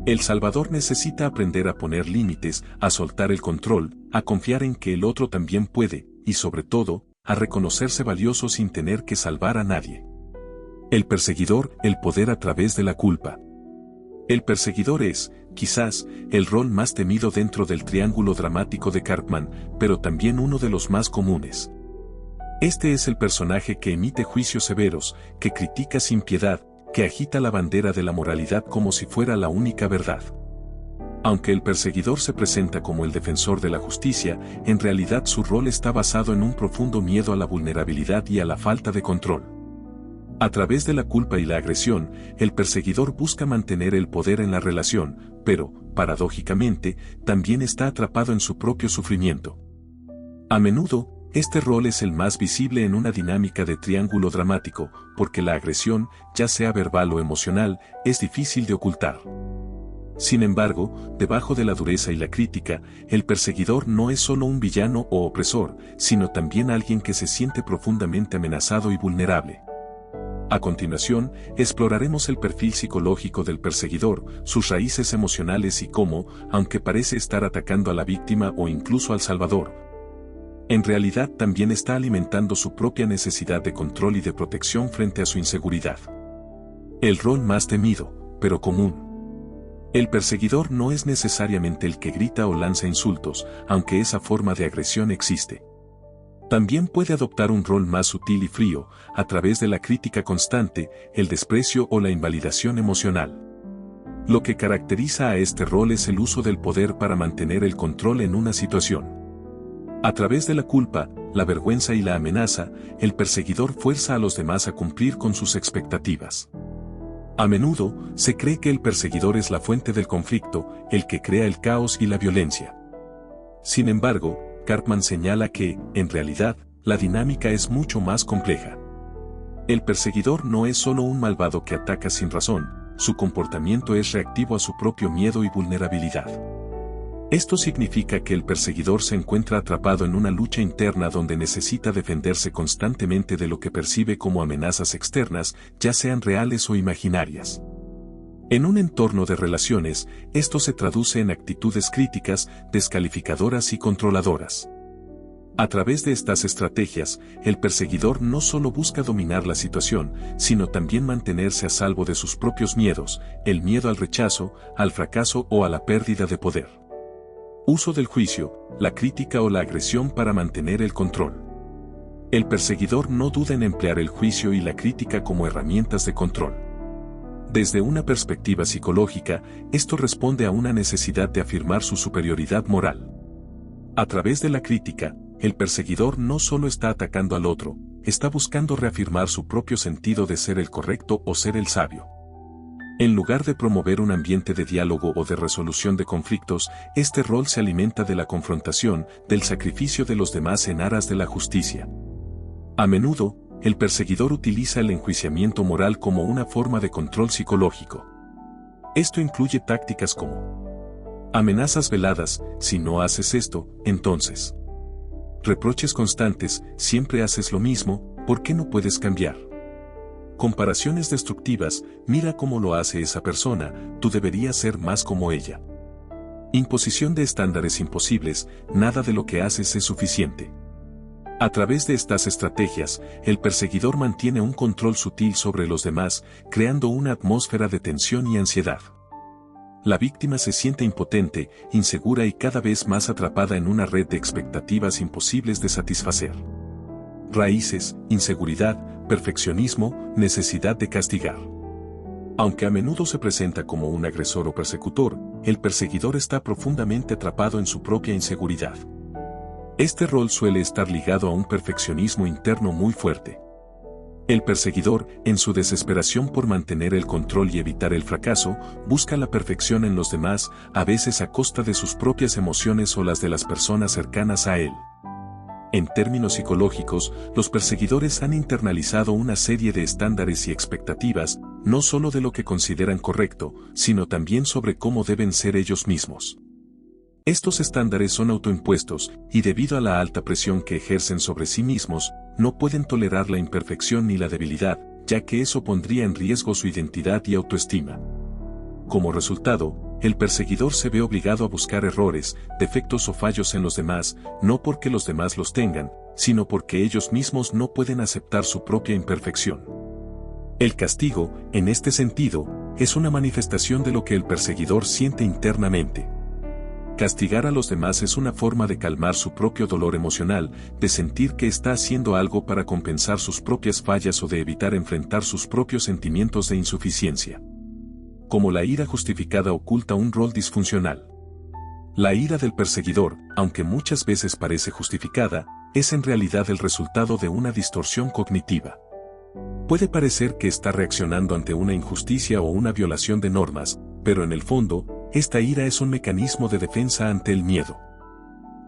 El salvador necesita aprender a poner límites, a soltar el control, a confiar en que el otro también puede, y sobre todo, a reconocerse valioso sin tener que salvar a nadie. El perseguidor: el poder a través de la culpa. El perseguidor es, quizás, el rol más temido dentro del triángulo dramático de Karpman, pero también uno de los más comunes. Este es el personaje que emite juicios severos, que critica sin piedad, que agita la bandera de la moralidad como si fuera la única verdad. Aunque el perseguidor se presenta como el defensor de la justicia, en realidad su rol está basado en un profundo miedo a la vulnerabilidad y a la falta de control. A través de la culpa y la agresión, el perseguidor busca mantener el poder en la relación, pero, paradójicamente, también está atrapado en su propio sufrimiento. A menudo, este rol es el más visible en una dinámica de triángulo dramático, porque la agresión, ya sea verbal o emocional, es difícil de ocultar. Sin embargo, debajo de la dureza y la crítica, el perseguidor no es solo un villano o opresor, sino también alguien que se siente profundamente amenazado y vulnerable. A continuación, exploraremos el perfil psicológico del perseguidor, sus raíces emocionales y cómo, aunque parece estar atacando a la víctima o incluso al salvador, en realidad también está alimentando su propia necesidad de control y de protección frente a su inseguridad. El rol más temido, pero común. El perseguidor no es necesariamente el que grita o lanza insultos, aunque esa forma de agresión existe. También puede adoptar un rol más sutil y frío, a través de la crítica constante, el desprecio o la invalidación emocional. Lo que caracteriza a este rol es el uso del poder para mantener el control en una situación. A través de la culpa, la vergüenza y la amenaza, el perseguidor fuerza a los demás a cumplir con sus expectativas. A menudo, se cree que el perseguidor es la fuente del conflicto, el que crea el caos y la violencia. Sin embargo, Karpman señala que, en realidad, la dinámica es mucho más compleja. El perseguidor no es solo un malvado que ataca sin razón, su comportamiento es reactivo a su propio miedo y vulnerabilidad. Esto significa que el perseguidor se encuentra atrapado en una lucha interna donde necesita defenderse constantemente de lo que percibe como amenazas externas, ya sean reales o imaginarias. En un entorno de relaciones, esto se traduce en actitudes críticas, descalificadoras y controladoras. A través de estas estrategias, el perseguidor no solo busca dominar la situación, sino también mantenerse a salvo de sus propios miedos, el miedo al rechazo, al fracaso o a la pérdida de poder. Uso del juicio, la crítica o la agresión para mantener el control. El perseguidor no duda en emplear el juicio y la crítica como herramientas de control. Desde una perspectiva psicológica, esto responde a una necesidad de afirmar su superioridad moral. A través de la crítica, el perseguidor no solo está atacando al otro, está buscando reafirmar su propio sentido de ser el correcto o ser el sabio. En lugar de promover un ambiente de diálogo o de resolución de conflictos, este rol se alimenta de la confrontación, del sacrificio de los demás en aras de la justicia. A menudo, el perseguidor utiliza el enjuiciamiento moral como una forma de control psicológico. Esto incluye tácticas como amenazas veladas, si no haces esto, entonces. Reproches constantes, siempre haces lo mismo, ¿por qué no puedes cambiar? Comparaciones destructivas, mira cómo lo hace esa persona, tú deberías ser más como ella. Imposición de estándares imposibles, nada de lo que haces es suficiente. A través de estas estrategias, el perseguidor mantiene un control sutil sobre los demás, creando una atmósfera de tensión y ansiedad. La víctima se siente impotente, insegura y cada vez más atrapada en una red de expectativas imposibles de satisfacer. Raíces, inseguridad, perfeccionismo, necesidad de castigar. Aunque a menudo se presenta como un agresor o persecutor, el perseguidor está profundamente atrapado en su propia inseguridad. Este rol suele estar ligado a un perfeccionismo interno muy fuerte. El perseguidor, en su desesperación por mantener el control y evitar el fracaso, busca la perfección en los demás, a veces a costa de sus propias emociones o las de las personas cercanas a él. En términos psicológicos, los perseguidores han internalizado una serie de estándares y expectativas, no solo de lo que consideran correcto, sino también sobre cómo deben ser ellos mismos. Estos estándares son autoimpuestos, y debido a la alta presión que ejercen sobre sí mismos, no pueden tolerar la imperfección ni la debilidad, ya que eso pondría en riesgo su identidad y autoestima. Como resultado, el perseguidor se ve obligado a buscar errores, defectos o fallos en los demás, no porque los demás los tengan, sino porque ellos mismos no pueden aceptar su propia imperfección. El castigo, en este sentido, es una manifestación de lo que el perseguidor siente internamente. Castigar a los demás es una forma de calmar su propio dolor emocional, de sentir que está haciendo algo para compensar sus propias fallas o de evitar enfrentar sus propios sentimientos de insuficiencia. Como la ira justificada oculta un rol disfuncional. La ira del perseguidor, aunque muchas veces parece justificada, es en realidad el resultado de una distorsión cognitiva. Puede parecer que está reaccionando ante una injusticia o una violación de normas, pero en el fondo, esta ira es un mecanismo de defensa ante el miedo.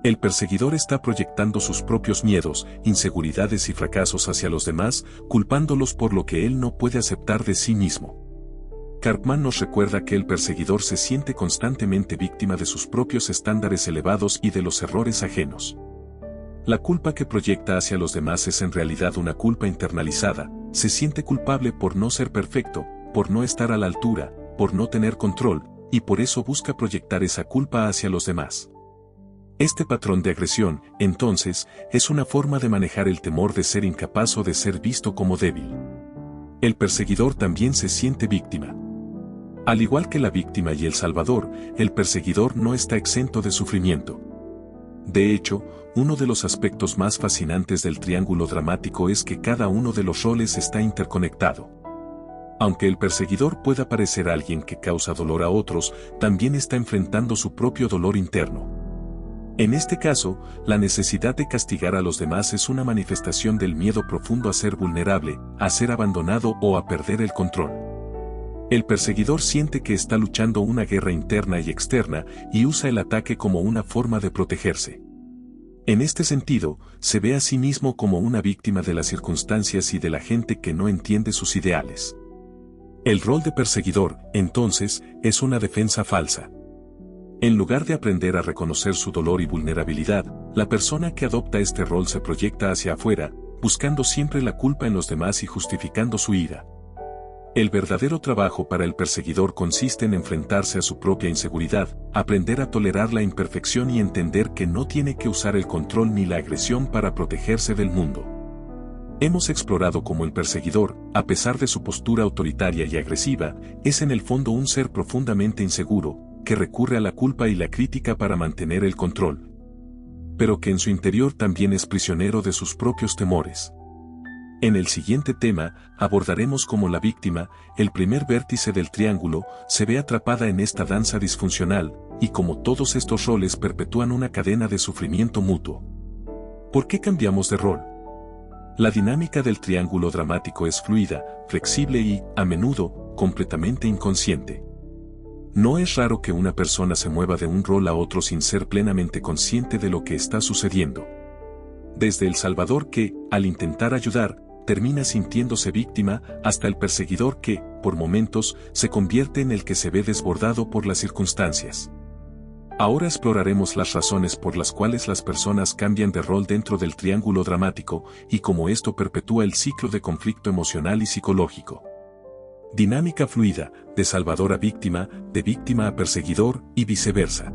El perseguidor está proyectando sus propios miedos, inseguridades y fracasos hacia los demás, culpándolos por lo que él no puede aceptar de sí mismo. Karpman nos recuerda que el perseguidor se siente constantemente víctima de sus propios estándares elevados y de los errores ajenos. La culpa que proyecta hacia los demás es en realidad una culpa internalizada, se siente culpable por no ser perfecto, por no estar a la altura, por no tener control, y por eso busca proyectar esa culpa hacia los demás. Este patrón de agresión, entonces, es una forma de manejar el temor de ser incapaz o de ser visto como débil. El perseguidor también se siente víctima. Al igual que la víctima y el salvador, el perseguidor no está exento de sufrimiento. De hecho, uno de los aspectos más fascinantes del triángulo dramático es que cada uno de los roles está interconectado. Aunque el perseguidor pueda parecer alguien que causa dolor a otros, también está enfrentando su propio dolor interno. En este caso, la necesidad de castigar a los demás es una manifestación del miedo profundo a ser vulnerable, a ser abandonado o a perder el control. El perseguidor siente que está luchando una guerra interna y externa y usa el ataque como una forma de protegerse. En este sentido, se ve a sí mismo como una víctima de las circunstancias y de la gente que no entiende sus ideales. El rol de perseguidor, entonces, es una defensa falsa. En lugar de aprender a reconocer su dolor y vulnerabilidad, la persona que adopta este rol se proyecta hacia afuera, buscando siempre la culpa en los demás y justificando su ira. El verdadero trabajo para el perseguidor consiste en enfrentarse a su propia inseguridad, aprender a tolerar la imperfección y entender que no tiene que usar el control ni la agresión para protegerse del mundo. Hemos explorado cómo el perseguidor, a pesar de su postura autoritaria y agresiva, es en el fondo un ser profundamente inseguro, que recurre a la culpa y la crítica para mantener el control. Pero que en su interior también es prisionero de sus propios temores. En el siguiente tema, abordaremos cómo la víctima, el primer vértice del triángulo, se ve atrapada en esta danza disfuncional, y cómo todos estos roles perpetúan una cadena de sufrimiento mutuo. ¿Por qué cambiamos de rol? La dinámica del triángulo dramático es fluida, flexible y, a menudo, completamente inconsciente. No es raro que una persona se mueva de un rol a otro sin ser plenamente consciente de lo que está sucediendo. Desde el salvador que, al intentar ayudar, termina sintiéndose víctima, hasta el perseguidor que, por momentos, se convierte en el que se ve desbordado por las circunstancias. Ahora exploraremos las razones por las cuales las personas cambian de rol dentro del triángulo dramático y cómo esto perpetúa el ciclo de conflicto emocional y psicológico. Dinámica fluida, de salvador a víctima, de víctima a perseguidor y viceversa.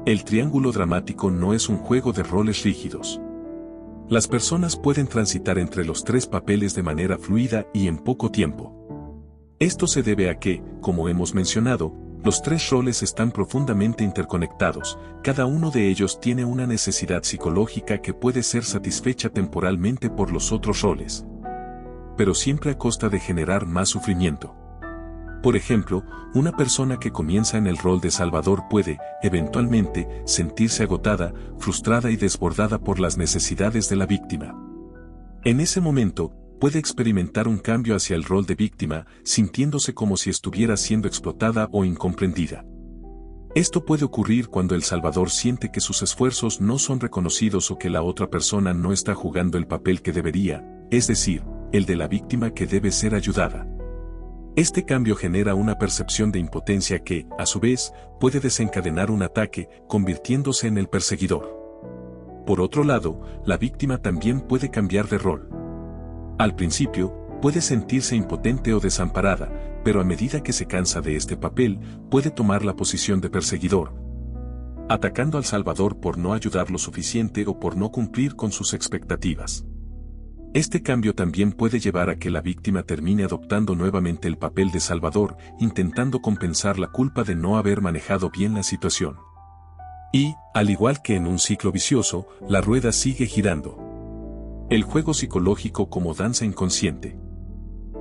El triángulo dramático no es un juego de roles rígidos. Las personas pueden transitar entre los tres papeles de manera fluida y en poco tiempo. Esto se debe a que, como hemos mencionado, los tres roles están profundamente interconectados, cada uno de ellos tiene una necesidad psicológica que puede ser satisfecha temporalmente por los otros roles. Pero siempre a costa de generar más sufrimiento. Por ejemplo, una persona que comienza en el rol de salvador puede, eventualmente, sentirse agotada, frustrada y desbordada por las necesidades de la víctima. En ese momento, puede experimentar un cambio hacia el rol de víctima, sintiéndose como si estuviera siendo explotada o incomprendida. Esto puede ocurrir cuando el salvador siente que sus esfuerzos no son reconocidos o que la otra persona no está jugando el papel que debería, es decir, el de la víctima que debe ser ayudada. Este cambio genera una percepción de impotencia que, a su vez, puede desencadenar un ataque, convirtiéndose en el perseguidor. Por otro lado, la víctima también puede cambiar de rol. Al principio, puede sentirse impotente o desamparada, pero a medida que se cansa de este papel, puede tomar la posición de perseguidor, atacando al salvador por no ayudar lo suficiente o por no cumplir con sus expectativas. Este cambio también puede llevar a que la víctima termine adoptando nuevamente el papel de salvador, intentando compensar la culpa de no haber manejado bien la situación. Y, al igual que en un ciclo vicioso, la rueda sigue girando. El juego psicológico como danza inconsciente.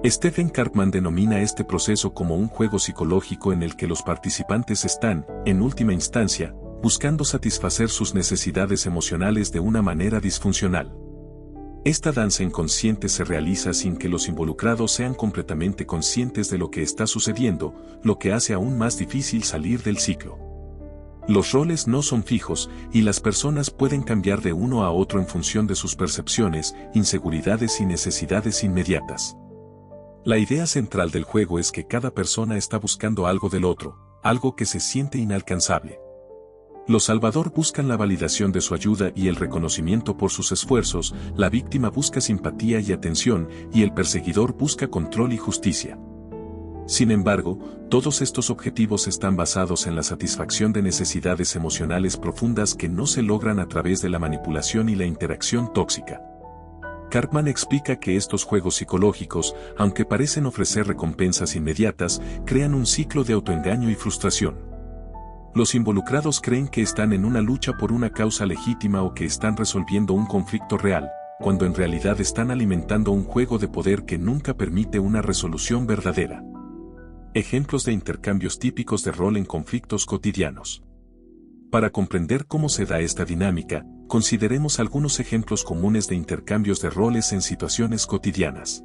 Stephen Karpman denomina este proceso como un juego psicológico en el que los participantes están, en última instancia, buscando satisfacer sus necesidades emocionales de una manera disfuncional. Esta danza inconsciente se realiza sin que los involucrados sean completamente conscientes de lo que está sucediendo, lo que hace aún más difícil salir del ciclo. Los roles no son fijos, y las personas pueden cambiar de uno a otro en función de sus percepciones, inseguridades y necesidades inmediatas. La idea central del juego es que cada persona está buscando algo del otro, algo que se siente inalcanzable. Los salvador buscan la validación de su ayuda y el reconocimiento por sus esfuerzos, la víctima busca simpatía y atención, y el perseguidor busca control y justicia. Sin embargo, todos estos objetivos están basados en la satisfacción de necesidades emocionales profundas que no se logran a través de la manipulación y la interacción tóxica. Karpman explica que estos juegos psicológicos, aunque parecen ofrecer recompensas inmediatas, crean un ciclo de autoengaño y frustración. Los involucrados creen que están en una lucha por una causa legítima o que están resolviendo un conflicto real, cuando en realidad están alimentando un juego de poder que nunca permite una resolución verdadera. Ejemplos de intercambios típicos de rol en conflictos cotidianos. Para comprender cómo se da esta dinámica, consideremos algunos ejemplos comunes de intercambios de roles en situaciones cotidianas.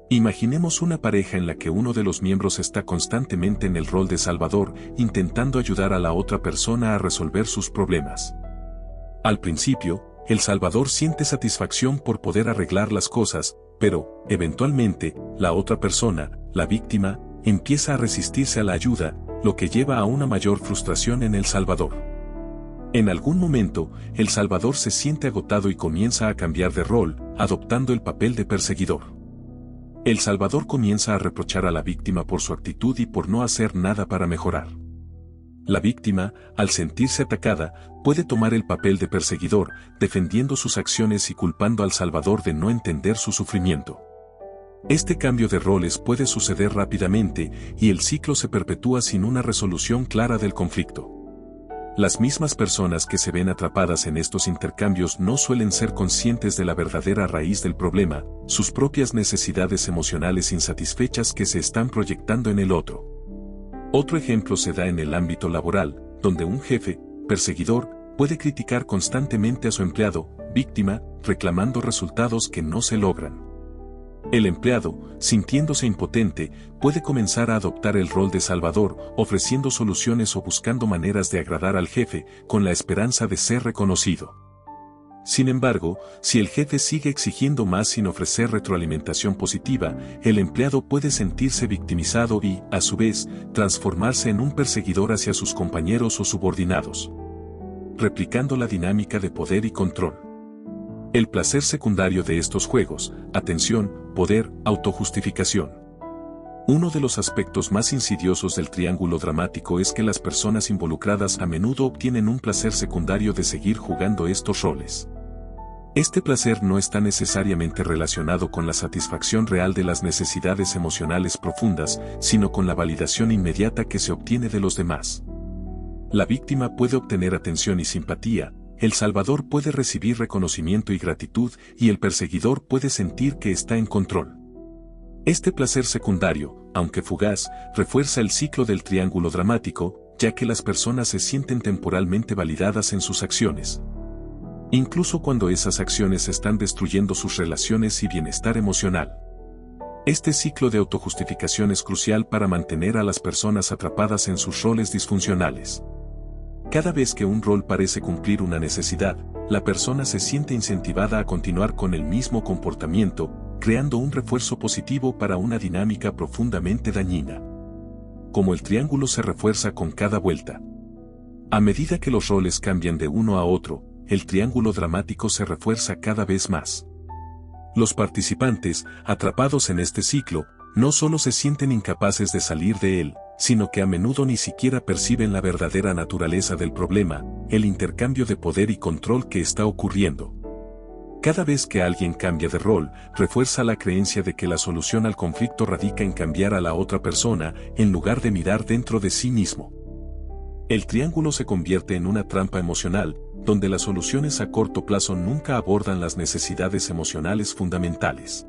Imaginemos una pareja en la que uno de los miembros está constantemente en el rol de salvador, intentando ayudar a la otra persona a resolver sus problemas. Al principio, el salvador siente satisfacción por poder arreglar las cosas, pero, eventualmente, la otra persona, la víctima, empieza a resistirse a la ayuda, lo que lleva a una mayor frustración en el salvador. En algún momento, el salvador se siente agotado y comienza a cambiar de rol, adoptando el papel de perseguidor. El salvador comienza a reprochar a la víctima por su actitud y por no hacer nada para mejorar. La víctima, al sentirse atacada, puede tomar el papel de perseguidor, defendiendo sus acciones y culpando al salvador de no entender su sufrimiento. Este cambio de roles puede suceder rápidamente y el ciclo se perpetúa sin una resolución clara del conflicto. Las mismas personas que se ven atrapadas en estos intercambios no suelen ser conscientes de la verdadera raíz del problema, sus propias necesidades emocionales insatisfechas que se están proyectando en el otro. Otro ejemplo se da en el ámbito laboral, donde un jefe, perseguidor, puede criticar constantemente a su empleado, víctima, reclamando resultados que no se logran. El empleado, sintiéndose impotente, puede comenzar a adoptar el rol de salvador, ofreciendo soluciones o buscando maneras de agradar al jefe, con la esperanza de ser reconocido. Sin embargo, si el jefe sigue exigiendo más sin ofrecer retroalimentación positiva, el empleado puede sentirse victimizado y, a su vez, transformarse en un perseguidor hacia sus compañeros o subordinados, replicando la dinámica de poder y control. El placer secundario de estos juegos, atención, poder, autojustificación. Uno de los aspectos más insidiosos del triángulo dramático es que las personas involucradas a menudo obtienen un placer secundario de seguir jugando estos roles. Este placer no está necesariamente relacionado con la satisfacción real de las necesidades emocionales profundas, sino con la validación inmediata que se obtiene de los demás. La víctima puede obtener atención y simpatía, el salvador puede recibir reconocimiento y gratitud, y el perseguidor puede sentir que está en control. Este placer secundario, aunque fugaz, refuerza el ciclo del triángulo dramático, ya que las personas se sienten temporalmente validadas en sus acciones, incluso cuando esas acciones están destruyendo sus relaciones y bienestar emocional. Este ciclo de autojustificación es crucial para mantener a las personas atrapadas en sus roles disfuncionales. Cada vez que un rol parece cumplir una necesidad, la persona se siente incentivada a continuar con el mismo comportamiento, creando un refuerzo positivo para una dinámica profundamente dañina. Como el triángulo se refuerza con cada vuelta. A medida que los roles cambian de uno a otro, el triángulo dramático se refuerza cada vez más. Los participantes, atrapados en este ciclo, no solo se sienten incapaces de salir de él, sino que a menudo ni siquiera perciben la verdadera naturaleza del problema, el intercambio de poder y control que está ocurriendo. Cada vez que alguien cambia de rol, refuerza la creencia de que la solución al conflicto radica en cambiar a la otra persona, en lugar de mirar dentro de sí mismo. El triángulo se convierte en una trampa emocional, donde las soluciones a corto plazo nunca abordan las necesidades emocionales fundamentales.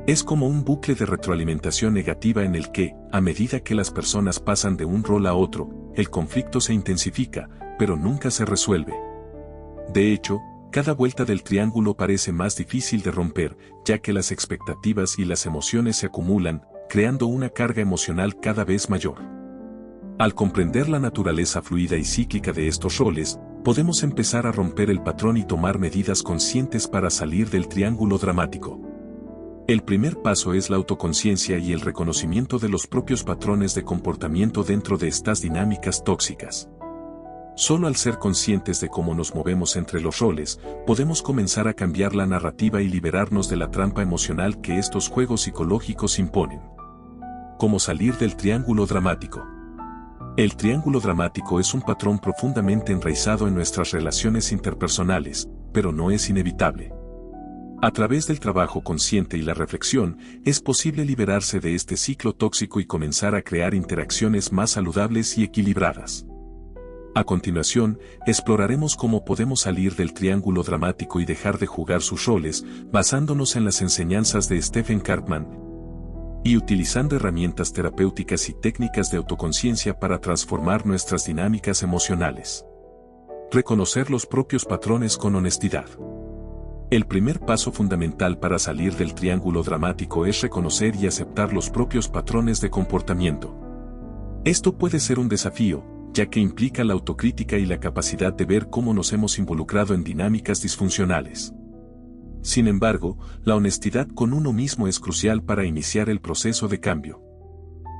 Es como un bucle de retroalimentación negativa en el que, a medida que las personas pasan de un rol a otro, el conflicto se intensifica, pero nunca se resuelve. De hecho, cada vuelta del triángulo parece más difícil de romper, ya que las expectativas y las emociones se acumulan, creando una carga emocional cada vez mayor. Al comprender la naturaleza fluida y cíclica de estos roles, podemos empezar a romper el patrón y tomar medidas conscientes para salir del triángulo dramático. El primer paso es la autoconciencia y el reconocimiento de los propios patrones de comportamiento dentro de estas dinámicas tóxicas. Solo al ser conscientes de cómo nos movemos entre los roles, podemos comenzar a cambiar la narrativa y liberarnos de la trampa emocional que estos juegos psicológicos imponen. ¿Cómo salir del triángulo dramático? El triángulo dramático es un patrón profundamente enraizado en nuestras relaciones interpersonales, pero no es inevitable. A través del trabajo consciente y la reflexión, es posible liberarse de este ciclo tóxico y comenzar a crear interacciones más saludables y equilibradas. A continuación, exploraremos cómo podemos salir del triángulo dramático y dejar de jugar sus roles, basándonos en las enseñanzas de Stephen Karpman, y utilizando herramientas terapéuticas y técnicas de autoconciencia para transformar nuestras dinámicas emocionales. Reconocer los propios patrones con honestidad. El primer paso fundamental para salir del triángulo dramático es reconocer y aceptar los propios patrones de comportamiento. Esto puede ser un desafío, ya que implica la autocrítica y la capacidad de ver cómo nos hemos involucrado en dinámicas disfuncionales. Sin embargo, la honestidad con uno mismo es crucial para iniciar el proceso de cambio.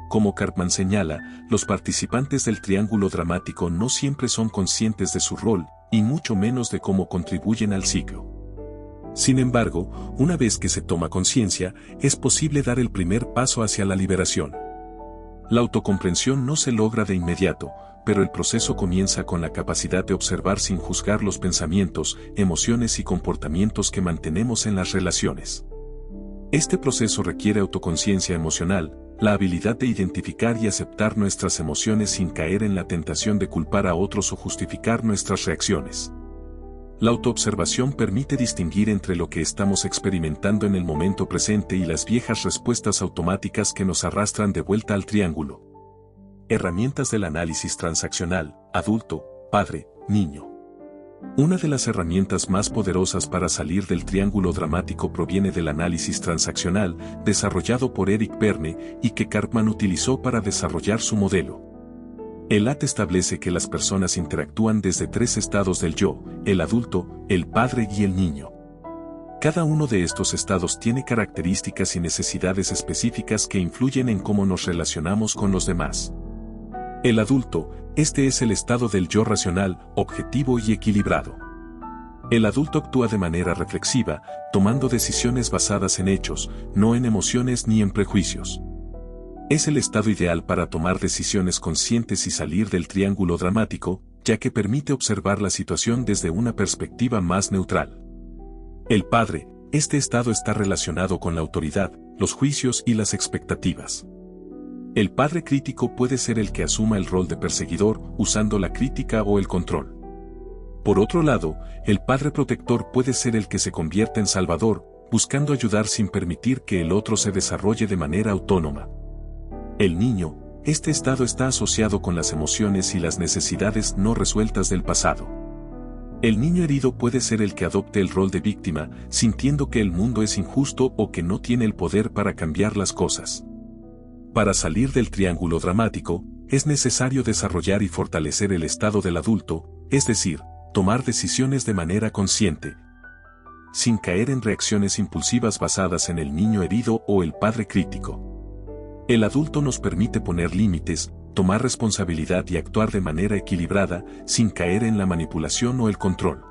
Como Karpman señala, los participantes del triángulo dramático no siempre son conscientes de su rol, y mucho menos de cómo contribuyen al ciclo. Sin embargo, una vez que se toma conciencia, es posible dar el primer paso hacia la liberación. La autocomprensión no se logra de inmediato, pero el proceso comienza con la capacidad de observar sin juzgar los pensamientos, emociones y comportamientos que mantenemos en las relaciones. Este proceso requiere autoconciencia emocional, la habilidad de identificar y aceptar nuestras emociones sin caer en la tentación de culpar a otros o justificar nuestras reacciones. La autoobservación permite distinguir entre lo que estamos experimentando en el momento presente y las viejas respuestas automáticas que nos arrastran de vuelta al triángulo. Herramientas del análisis transaccional, adulto, padre, niño. Una de las herramientas más poderosas para salir del triángulo dramático proviene del análisis transaccional, desarrollado por Eric Berne y que Karpman utilizó para desarrollar su modelo. El AT establece que las personas interactúan desde tres estados del yo, el adulto, el padre y el niño. Cada uno de estos estados tiene características y necesidades específicas que influyen en cómo nos relacionamos con los demás. El adulto, este es el estado del yo racional, objetivo y equilibrado. El adulto actúa de manera reflexiva, tomando decisiones basadas en hechos, no en emociones ni en prejuicios. Es el estado ideal para tomar decisiones conscientes y salir del triángulo dramático, ya que permite observar la situación desde una perspectiva más neutral. El padre, este estado está relacionado con la autoridad, los juicios y las expectativas. El padre crítico puede ser el que asuma el rol de perseguidor, usando la crítica o el control. Por otro lado, el padre protector puede ser el que se convierte en salvador, buscando ayudar sin permitir que el otro se desarrolle de manera autónoma. El niño, este estado está asociado con las emociones y las necesidades no resueltas del pasado. El niño herido puede ser el que adopte el rol de víctima, sintiendo que el mundo es injusto o que no tiene el poder para cambiar las cosas. Para salir del triángulo dramático, es necesario desarrollar y fortalecer el estado del adulto, es decir, tomar decisiones de manera consciente, sin caer en reacciones impulsivas basadas en el niño herido o el padre crítico. El adulto nos permite poner límites, tomar responsabilidad y actuar de manera equilibrada, sin caer en la manipulación o el control.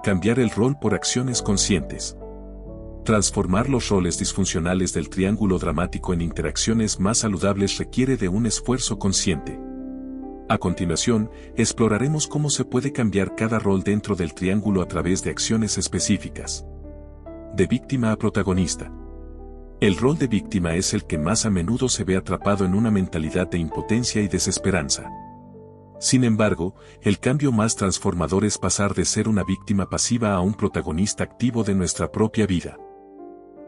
Cambiar el rol por acciones conscientes. Transformar los roles disfuncionales del triángulo dramático en interacciones más saludables requiere de un esfuerzo consciente. A continuación, exploraremos cómo se puede cambiar cada rol dentro del triángulo a través de acciones específicas. De víctima a protagonista. El rol de víctima es el que más a menudo se ve atrapado en una mentalidad de impotencia y desesperanza. Sin embargo, el cambio más transformador es pasar de ser una víctima pasiva a un protagonista activo de nuestra propia vida.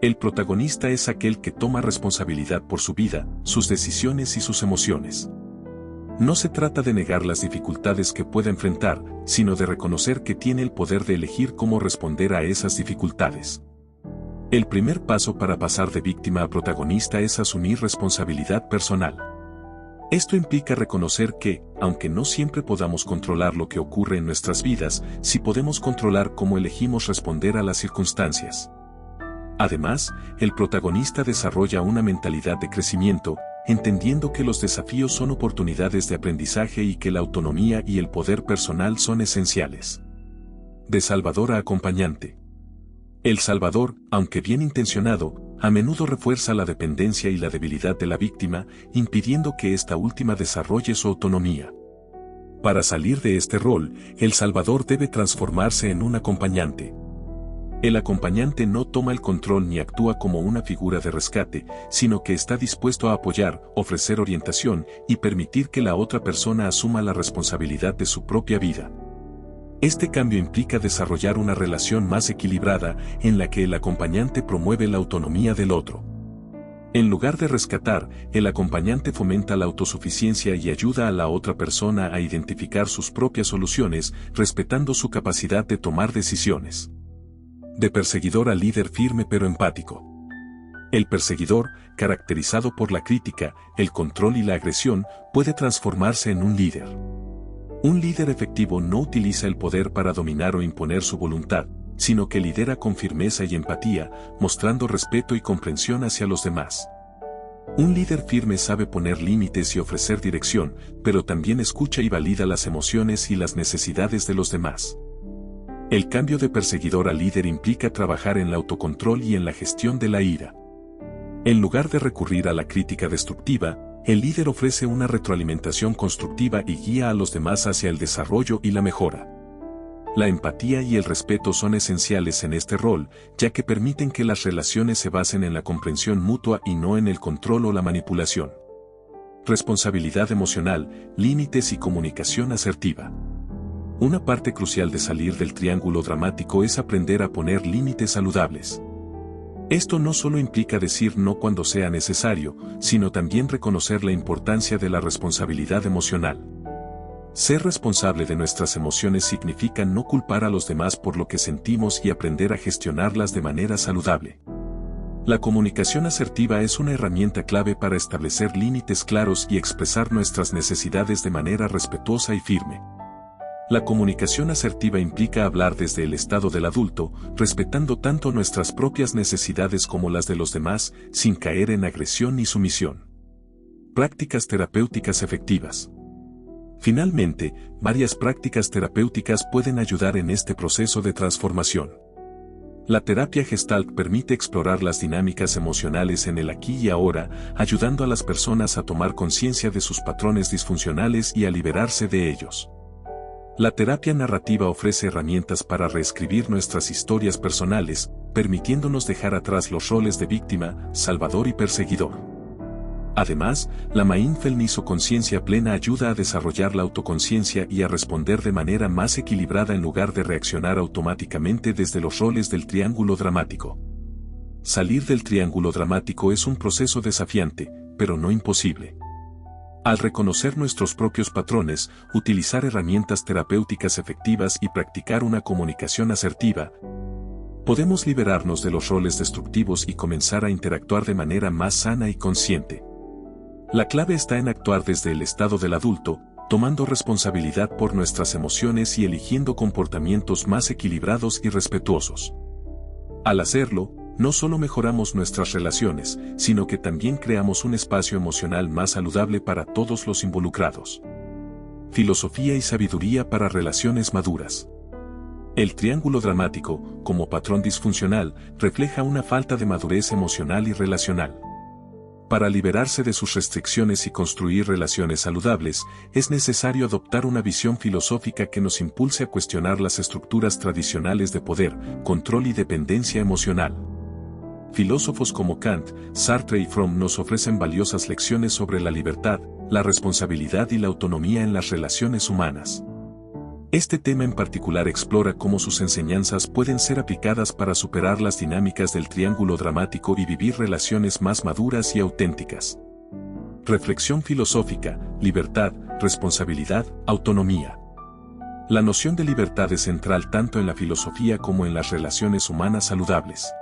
El protagonista es aquel que toma responsabilidad por su vida, sus decisiones y sus emociones. No se trata de negar las dificultades que pueda enfrentar, sino de reconocer que tiene el poder de elegir cómo responder a esas dificultades. El primer paso para pasar de víctima a protagonista es asumir responsabilidad personal. Esto implica reconocer que, aunque no siempre podamos controlar lo que ocurre en nuestras vidas, sí podemos controlar cómo elegimos responder a las circunstancias. Además, el protagonista desarrolla una mentalidad de crecimiento, entendiendo que los desafíos son oportunidades de aprendizaje y que la autonomía y el poder personal son esenciales. De salvador a acompañante. El salvador, aunque bien intencionado, a menudo refuerza la dependencia y la debilidad de la víctima, impidiendo que ésta última desarrolle su autonomía. Para salir de este rol, el salvador debe transformarse en un acompañante. El acompañante no toma el control ni actúa como una figura de rescate, sino que está dispuesto a apoyar, ofrecer orientación y permitir que la otra persona asuma la responsabilidad de su propia vida. Este cambio implica desarrollar una relación más equilibrada en la que el acompañante promueve la autonomía del otro. En lugar de rescatar, el acompañante fomenta la autosuficiencia y ayuda a la otra persona a identificar sus propias soluciones, respetando su capacidad de tomar decisiones. De perseguidor a líder firme pero empático. El perseguidor, caracterizado por la crítica, el control y la agresión, puede transformarse en un líder. Un líder efectivo no utiliza el poder para dominar o imponer su voluntad, sino que lidera con firmeza y empatía, mostrando respeto y comprensión hacia los demás. Un líder firme sabe poner límites y ofrecer dirección, pero también escucha y valida las emociones y las necesidades de los demás. El cambio de perseguidor a líder implica trabajar en el autocontrol y en la gestión de la ira. En lugar de recurrir a la crítica destructiva, el líder ofrece una retroalimentación constructiva y guía a los demás hacia el desarrollo y la mejora. La empatía y el respeto son esenciales en este rol, ya que permiten que las relaciones se basen en la comprensión mutua y no en el control o la manipulación. Responsabilidad emocional, límites y comunicación asertiva. Una parte crucial de salir del triángulo dramático es aprender a poner límites saludables. Esto no solo implica decir no cuando sea necesario, sino también reconocer la importancia de la responsabilidad emocional. Ser responsable de nuestras emociones significa no culpar a los demás por lo que sentimos y aprender a gestionarlas de manera saludable. La comunicación asertiva es una herramienta clave para establecer límites claros y expresar nuestras necesidades de manera respetuosa y firme. La comunicación asertiva implica hablar desde el estado del adulto, respetando tanto nuestras propias necesidades como las de los demás, sin caer en agresión ni sumisión. Prácticas terapéuticas efectivas. Finalmente, varias prácticas terapéuticas pueden ayudar en este proceso de transformación. La terapia Gestalt permite explorar las dinámicas emocionales en el aquí y ahora, ayudando a las personas a tomar conciencia de sus patrones disfuncionales y a liberarse de ellos. La terapia narrativa ofrece herramientas para reescribir nuestras historias personales, permitiéndonos dejar atrás los roles de víctima, salvador y perseguidor. Además, la Mindfulness o conciencia plena ayuda a desarrollar la autoconciencia y a responder de manera más equilibrada en lugar de reaccionar automáticamente desde los roles del triángulo dramático. Salir del triángulo dramático es un proceso desafiante, pero no imposible. Al reconocer nuestros propios patrones, utilizar herramientas terapéuticas efectivas y practicar una comunicación asertiva, podemos liberarnos de los roles destructivos y comenzar a interactuar de manera más sana y consciente. La clave está en actuar desde el estado del adulto, tomando responsabilidad por nuestras emociones y eligiendo comportamientos más equilibrados y respetuosos. Al hacerlo, no solo mejoramos nuestras relaciones, sino que también creamos un espacio emocional más saludable para todos los involucrados. Filosofía y sabiduría para relaciones maduras. El triángulo dramático, como patrón disfuncional, refleja una falta de madurez emocional y relacional. Para liberarse de sus restricciones y construir relaciones saludables, es necesario adoptar una visión filosófica que nos impulse a cuestionar las estructuras tradicionales de poder, control y dependencia emocional. Filósofos como Kant, Sartre y Fromm nos ofrecen valiosas lecciones sobre la libertad, la responsabilidad y la autonomía en las relaciones humanas. Este tema en particular explora cómo sus enseñanzas pueden ser aplicadas para superar las dinámicas del triángulo dramático y vivir relaciones más maduras y auténticas. Reflexión filosófica, libertad, responsabilidad, autonomía. La noción de libertad es central tanto en la filosofía como en las relaciones humanas saludables.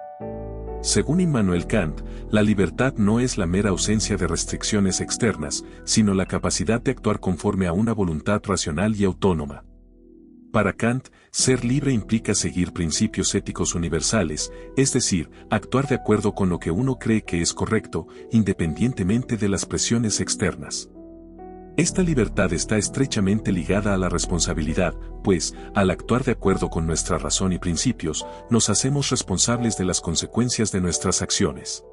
Según Immanuel Kant, la libertad no es la mera ausencia de restricciones externas, sino la capacidad de actuar conforme a una voluntad racional y autónoma. Para Kant, ser libre implica seguir principios éticos universales, es decir, actuar de acuerdo con lo que uno cree que es correcto, independientemente de las presiones externas. Esta libertad está estrechamente ligada a la responsabilidad, pues, al actuar de acuerdo con nuestra razón y principios, nos hacemos responsables de las consecuencias de nuestras acciones.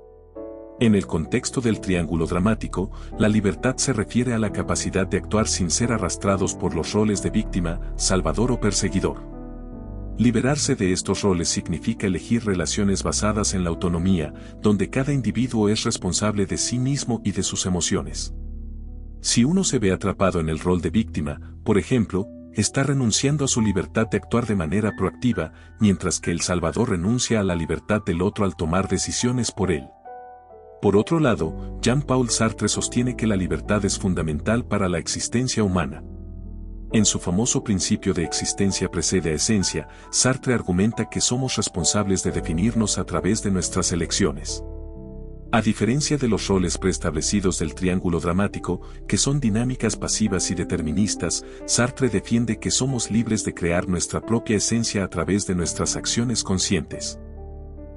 En el contexto del triángulo dramático, la libertad se refiere a la capacidad de actuar sin ser arrastrados por los roles de víctima, salvador o perseguidor. Liberarse de estos roles significa elegir relaciones basadas en la autonomía, donde cada individuo es responsable de sí mismo y de sus emociones. Si uno se ve atrapado en el rol de víctima, por ejemplo, está renunciando a su libertad de actuar de manera proactiva, mientras que el salvador renuncia a la libertad del otro al tomar decisiones por él. Por otro lado, Jean-Paul Sartre sostiene que la libertad es fundamental para la existencia humana. En su famoso principio de existencia precede a esencia, Sartre argumenta que somos responsables de definirnos a través de nuestras elecciones. A diferencia de los roles preestablecidos del triángulo dramático, que son dinámicas pasivas y deterministas, Sartre defiende que somos libres de crear nuestra propia esencia a través de nuestras acciones conscientes.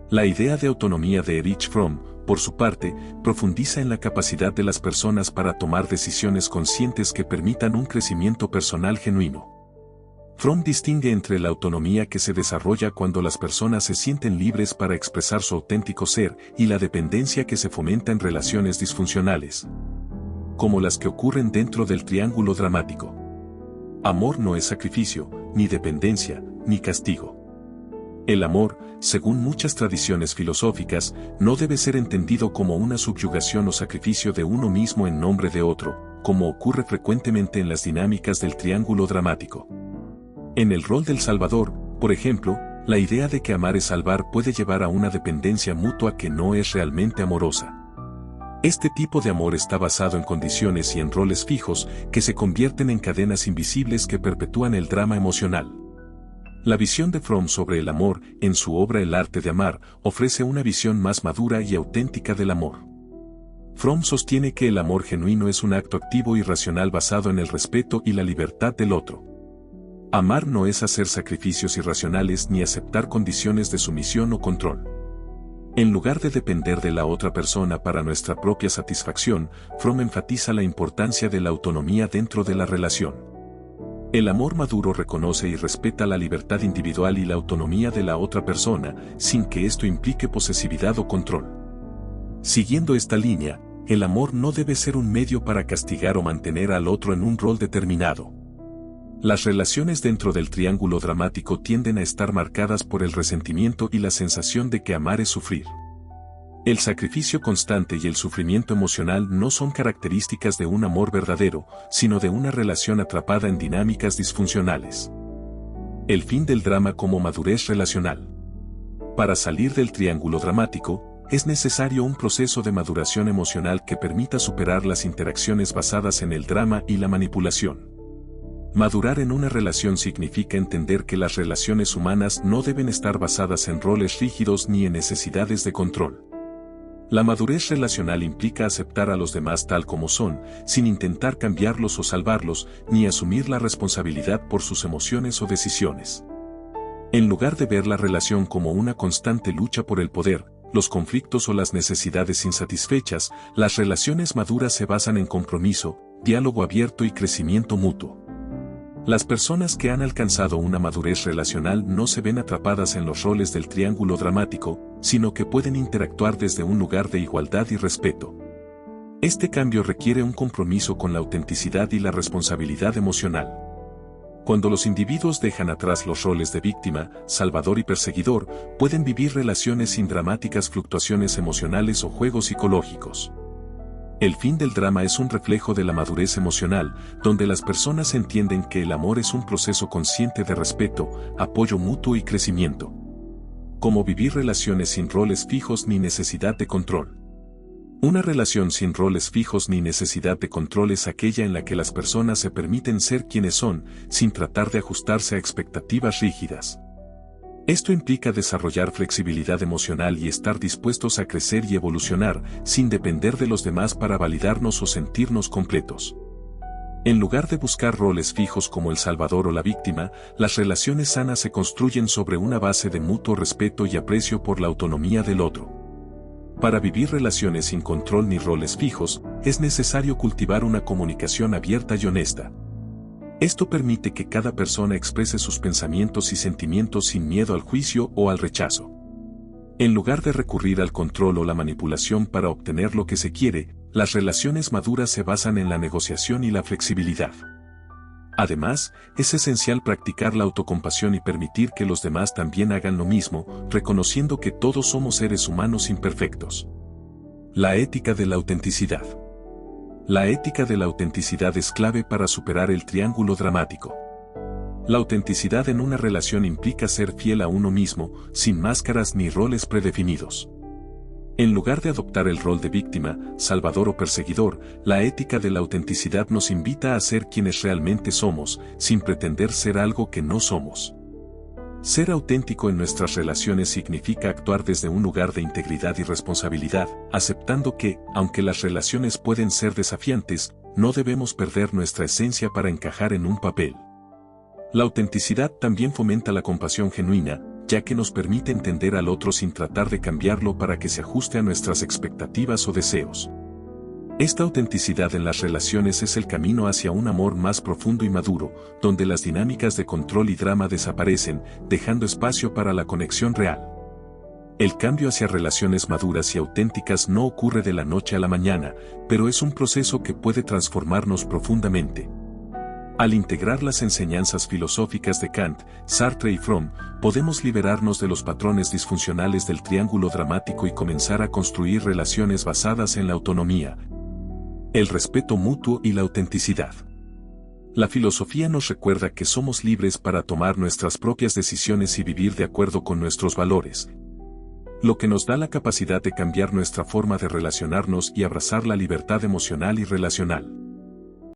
La idea de autonomía de Erich Fromm, por su parte, profundiza en la capacidad de las personas para tomar decisiones conscientes que permitan un crecimiento personal genuino. Fromm distingue entre la autonomía que se desarrolla cuando las personas se sienten libres para expresar su auténtico ser y la dependencia que se fomenta en relaciones disfuncionales, como las que ocurren dentro del triángulo dramático. Amor no es sacrificio, ni dependencia, ni castigo. El amor, según muchas tradiciones filosóficas, no debe ser entendido como una subyugación o sacrificio de uno mismo en nombre de otro, como ocurre frecuentemente en las dinámicas del triángulo dramático. En el rol del salvador, por ejemplo, la idea de que amar es salvar puede llevar a una dependencia mutua que no es realmente amorosa. Este tipo de amor está basado en condiciones y en roles fijos que se convierten en cadenas invisibles que perpetúan el drama emocional. La visión de Fromm sobre el amor, en su obra El arte de amar, ofrece una visión más madura y auténtica del amor. Fromm sostiene que el amor genuino es un acto activo y racional basado en el respeto y la libertad del otro. Amar no es hacer sacrificios irracionales ni aceptar condiciones de sumisión o control. En lugar de depender de la otra persona para nuestra propia satisfacción, Fromm enfatiza la importancia de la autonomía dentro de la relación. El amor maduro reconoce y respeta la libertad individual y la autonomía de la otra persona, sin que esto implique posesividad o control. Siguiendo esta línea, el amor no debe ser un medio para castigar o mantener al otro en un rol determinado. Las relaciones dentro del triángulo dramático tienden a estar marcadas por el resentimiento y la sensación de que amar es sufrir. El sacrificio constante y el sufrimiento emocional no son características de un amor verdadero, sino de una relación atrapada en dinámicas disfuncionales. El fin del drama como madurez relacional. Para salir del triángulo dramático, es necesario un proceso de maduración emocional que permita superar las interacciones basadas en el drama y la manipulación. Madurar en una relación significa entender que las relaciones humanas no deben estar basadas en roles rígidos ni en necesidades de control. La madurez relacional implica aceptar a los demás tal como son, sin intentar cambiarlos o salvarlos, ni asumir la responsabilidad por sus emociones o decisiones. En lugar de ver la relación como una constante lucha por el poder, los conflictos o las necesidades insatisfechas, las relaciones maduras se basan en compromiso, diálogo abierto y crecimiento mutuo. Las personas que han alcanzado una madurez relacional no se ven atrapadas en los roles del triángulo dramático, sino que pueden interactuar desde un lugar de igualdad y respeto. Este cambio requiere un compromiso con la autenticidad y la responsabilidad emocional. Cuando los individuos dejan atrás los roles de víctima, salvador y perseguidor, pueden vivir relaciones sin dramáticas fluctuaciones emocionales o juegos psicológicos. El fin del drama es un reflejo de la madurez emocional, donde las personas entienden que el amor es un proceso consciente de respeto, apoyo mutuo y crecimiento. Como vivir relaciones sin roles fijos ni necesidad de control. Una relación sin roles fijos ni necesidad de control es aquella en la que las personas se permiten ser quienes son, sin tratar de ajustarse a expectativas rígidas. Esto implica desarrollar flexibilidad emocional y estar dispuestos a crecer y evolucionar, sin depender de los demás para validarnos o sentirnos completos. En lugar de buscar roles fijos como el salvador o la víctima, las relaciones sanas se construyen sobre una base de mutuo respeto y aprecio por la autonomía del otro. Para vivir relaciones sin control ni roles fijos, es necesario cultivar una comunicación abierta y honesta. Esto permite que cada persona exprese sus pensamientos y sentimientos sin miedo al juicio o al rechazo. En lugar de recurrir al control o la manipulación para obtener lo que se quiere, las relaciones maduras se basan en la negociación y la flexibilidad. Además, es esencial practicar la autocompasión y permitir que los demás también hagan lo mismo, reconociendo que todos somos seres humanos imperfectos. La ética de la autenticidad. La ética de la autenticidad es clave para superar el triángulo dramático. La autenticidad en una relación implica ser fiel a uno mismo, sin máscaras ni roles predefinidos. En lugar de adoptar el rol de víctima, salvador o perseguidor, la ética de la autenticidad nos invita a ser quienes realmente somos, sin pretender ser algo que no somos. Ser auténtico en nuestras relaciones significa actuar desde un lugar de integridad y responsabilidad, aceptando que, aunque las relaciones pueden ser desafiantes, no debemos perder nuestra esencia para encajar en un papel. La autenticidad también fomenta la compasión genuina, ya que nos permite entender al otro sin tratar de cambiarlo para que se ajuste a nuestras expectativas o deseos. Esta autenticidad en las relaciones es el camino hacia un amor más profundo y maduro, donde las dinámicas de control y drama desaparecen, dejando espacio para la conexión real. El cambio hacia relaciones maduras y auténticas no ocurre de la noche a la mañana, pero es un proceso que puede transformarnos profundamente. Al integrar las enseñanzas filosóficas de Kant, Sartre y Fromm, podemos liberarnos de los patrones disfuncionales del triángulo dramático y comenzar a construir relaciones basadas en la autonomía, el respeto mutuo y la autenticidad. La filosofía nos recuerda que somos libres para tomar nuestras propias decisiones y vivir de acuerdo con nuestros valores, lo que nos da la capacidad de cambiar nuestra forma de relacionarnos y abrazar la libertad emocional y relacional.